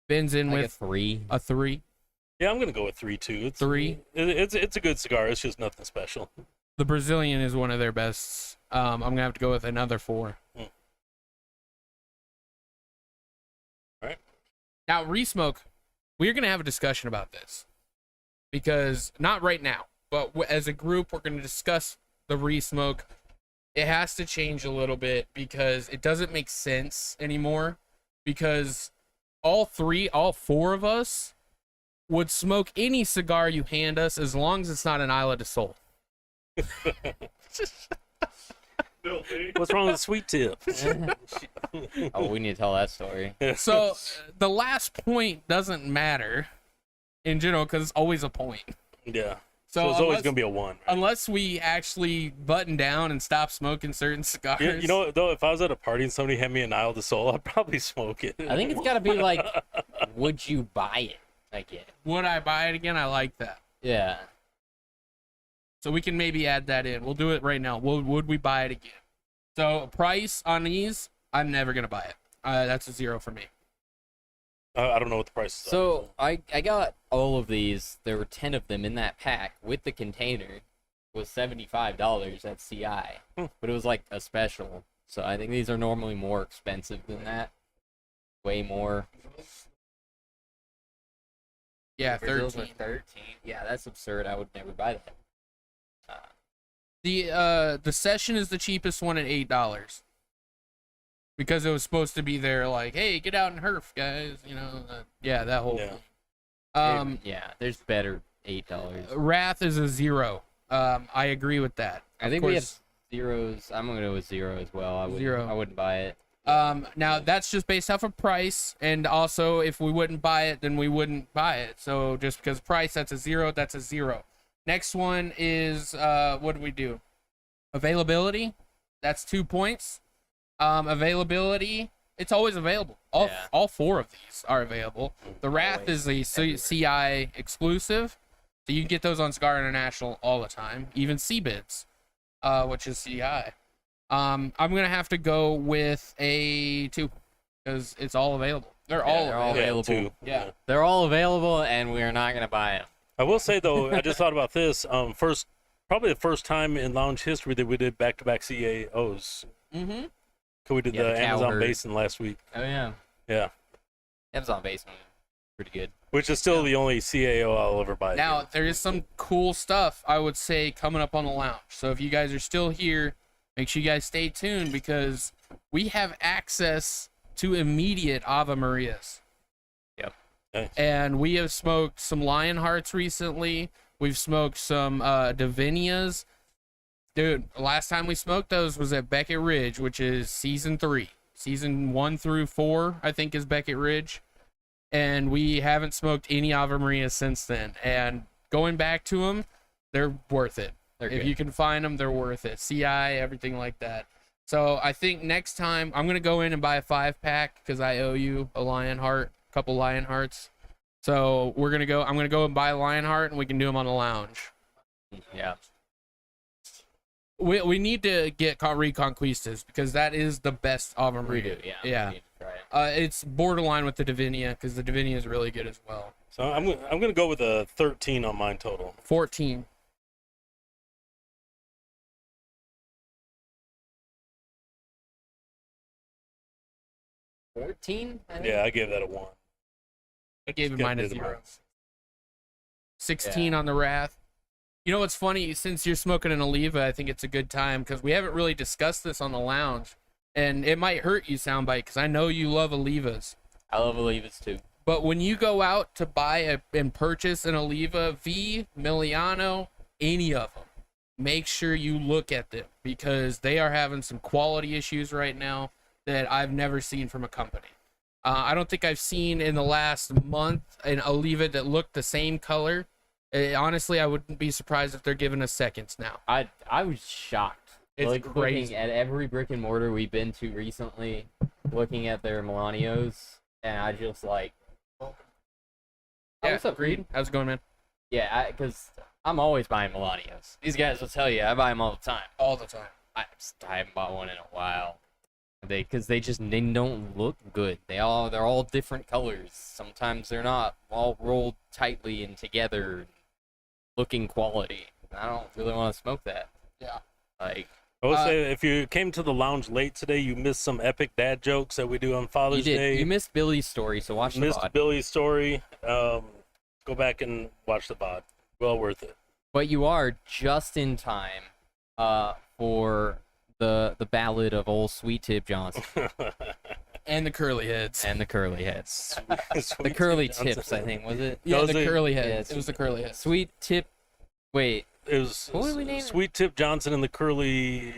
Ben's in Like a with 3. a 3. Yeah, I'm gonna go with 3 too. It's 3. It's a good cigar. It's just nothing special. The Brazilian is one of their best. I'm going to have to go with another 4. All right. Now, resmoke, we're going to have a discussion about this. Because, not right now, but as a group, we're going to discuss the resmoke. It has to change a little bit because it doesn't make sense anymore. Because all 4 of us would smoke any cigar you hand us as long as it's not an Isla de Sol. What's wrong with the sweet tip? Oh, we need to tell that story. So the last point doesn't matter in general because it's always a point. Yeah. So So it's always unless- gonna be a 1. Right? Unless we actually button down and stop smoking certain cigars. Yeah, you know what, though, if I was at a party and somebody handed me an Isle de Sol, I'd probably smoke it. I think it's got to be like, would you buy it? I get it. Would I buy it again? I like that. Yeah. So we can maybe add that in. We'll do it right now. Would we buy it again? So price on these, I'm never gonna buy it. That's a 0 for me. I don't know what the price is. So I got all of these. There were 10 of them in that pack with the container. It was $75 at CI, but it was like a special. So I think these are normally more expensive than that. Way more. Yeah, Brazil's were 13. 13. Yeah, that's absurd. I would never buy that. The session is the cheapest one at $8 because it was supposed to be there like, hey, get out and herf, guys. You know, that whole thing. Yeah, there's better $8. Wrath is a 0. I agree with that. I think we have zeros. I'm gonna go with 0 as well. I wouldn't buy it. Now that's just based off of price, and also if we wouldn't buy it, then we wouldn't buy it. So just because price, that's a 0. That's a 0. Next one is what do we do? Availability. That's 2 points. Availability. It's always available. All 4 of these are available. The Wrath is a CI exclusive, so you can get those on Cigar International all the time, even CBIDs, which is CI. I'm gonna have to go with a 2 because it's all available. They're all available. 2. Yeah. They're all available, and we are not gonna buy them. I will say though, I just thought about this. Probably the first time in lounge history that we did back-to-back CAOs. Mm-hmm. We did the Amazon Basin last week. Oh yeah. Yeah. Amazon Basin, pretty good. Which is still the only CAO I'll ever buy. Now there is some cool stuff I would say coming up on the lounge. So if you guys are still here, make sure you guys stay tuned because we have access to immediate Ave Marias. Yep. Nice. And we have smoked some Lionhearts recently. We've smoked some Divinias. Dude, last time we smoked those was at Beckett Ridge, which is season 3. Season 1 through 4, I think, is Beckett Ridge. And we haven't smoked any Ave Maria since then. And going back to them, they're worth it. If you can find them, they're worth it. CI, everything like that. So I think next time I'm going to go in and buy a 5-pack because I owe you a Lionheart, a couple Lionhearts. So I'm going to go and buy a Lionheart and we can do them on the lounge. Yeah. We need to get Reconquistas because that is the best Ave Maria. We do, yeah. Yeah. We need to try it. It's borderline with the Divinia because the Divinia is really good as well. So I'm gonna go with a 13 on mine total. 14. Yeah, I gave that a 1. I gave it Get mine a rid of 0. mine. 16 on the Wrath. You know what's funny? Since you're smoking an Oliva, I think it's a good time because we haven't really discussed this on the lounge. And it might hurt you, Soundbite, because I know you love Olivas. I love Olivas too. But when you go out to buy and purchase an Oliva, V, Miliano, any of them, make sure you look at them because they are having some quality issues right now that I've never seen from a company. I don't think I've seen in the last month an Oliva that looked the same color. Honestly, I wouldn't be surprised if they're giving us seconds now. I was shocked. It's like crazy. Looking at every brick and mortar we've been to recently, looking at their Milanios, and I just like, Yeah, what's up, Reed? How's it going, man? Yeah, because I'm always buying Milanios. These guys will tell you I buy them all the time. All the time. I haven't bought one in a while. They don't look good. They're all different colors. Sometimes they're not all rolled tightly and together, looking quality. I don't really want to smoke that. Yeah. Like, I will say, if you came to the lounge late today, you missed some epic dad jokes that we do on Father's you did. Day. You missed Billy's story, so watch the Missed VOD. Billy's story. Go back and watch the VOD. Well worth it. But you are just in time for the ballad of old Sweet Tip Johnson And the curly heads. and the curly heads. The Sweet curly Johnson. tips, I think, was it? Yeah, Those the are- curly yeah, heads. It was the curly heads. Sweet Tip. Wait, It was What did we name it? Sweet Tip Johnson and the curly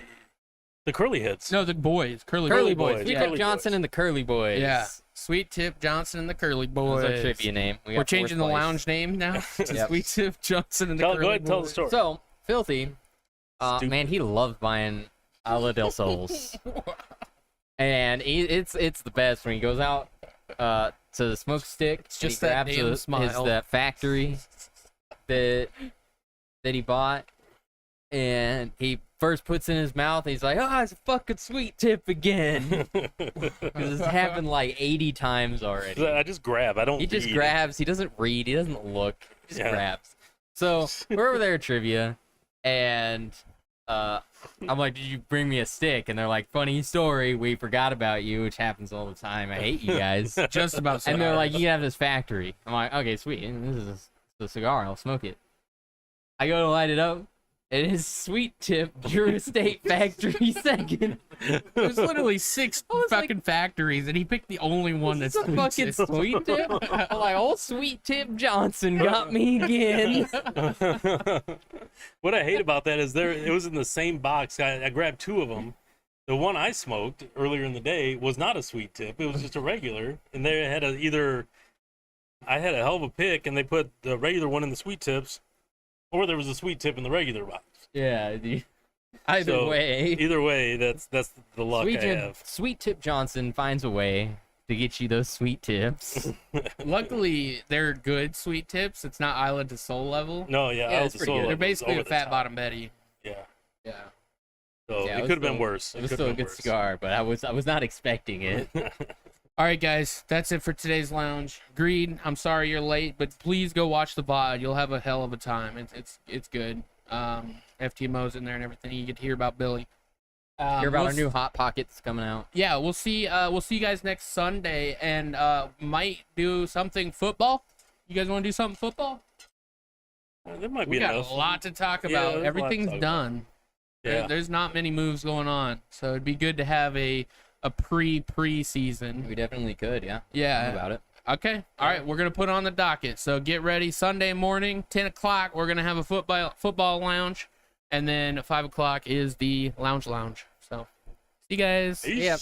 heads. No, the boys. Curly Curly Boys. Boys. Sweet Yeah. Tip Johnson and the Curly Boys. Yeah. Sweet Tip Johnson and the Curly That Boys. was our trivia name. We We're got changing the fourth place. lounge name now to Yep. Sweet Tip Johnson and the Go Curly ahead and tell the Boys. story. So, Filthy, Stupid. man, he loves buying Ala del Sols. And it's the best when he goes out to the smoke stick. It's and just he that grabs damn smile. that factory that he bought, and he first puts in his mouth. And he's like, "Oh, it's a fucking sweet tip again," because it's happened like 80 times already. I just grab. I don't. He just read. grabs. He doesn't read. He doesn't look. He just Yeah. grabs. So we're over there at trivia, and I'm like, "Did you bring me a stick?" And they're like, "Funny story. We forgot about you," which happens all the time. I hate you guys. Just about. And they're like, "You can have this factory." I'm like, "Okay, sweet. And this is a cigar. I'll smoke it." I go to light it up, and his sweet tip Drew Estate Factory second. There's literally 6 I was like- fucking factories, and he picked the only one This that's is a fucking sweet tip. I'm like, old sweet tip Johnson got me again. What I hate about that is it was in the same box. I grabbed 2 of them. The one I smoked earlier in the day was not a sweet tip. It was just a regular, and they had I had a hell of a pick, and they put the regular one in the sweet tips, or there was a sweet tip in the regular box. Yeah. Either So, way, Either way, that's the luck I have. Sweet Tip Johnson finds a way to get you those sweet tips. Luckily, they're good sweet tips. It's not Island to Soul level. No, yeah, Yeah, I it's was pretty good. They're over basically the a fat top. bottom Betty. Yeah, Yeah. so Yeah, it was could have been still- worse. It was could still a have been good worse. cigar, but I was not expecting it. All right, guys, that's it for today's lounge. Greed, I'm sorry you're late, but please go watch the VOD. You'll have a hell of a time. It's good. FTMO's in there and everything. You get to hear about Billy. Hear about we'll our new Hot Pockets coming out. Yeah, we'll see you guys next Sunday, and might do something football. You guys want to do something football? There might We be got enough. a lot to talk Yeah, about. there's a lot to Everything's talk about. done. Yeah. There's not many moves going on, so it'd be good to have a pre-season. We definitely could, yeah. Yeah. Know about it. Okay. All right. We're gonna put on the docket. So get ready. Sunday morning, 10 o'clock. We're gonna have a football lounge, and then at 5 o'clock is the lounge. So see you guys. Peace. Yep.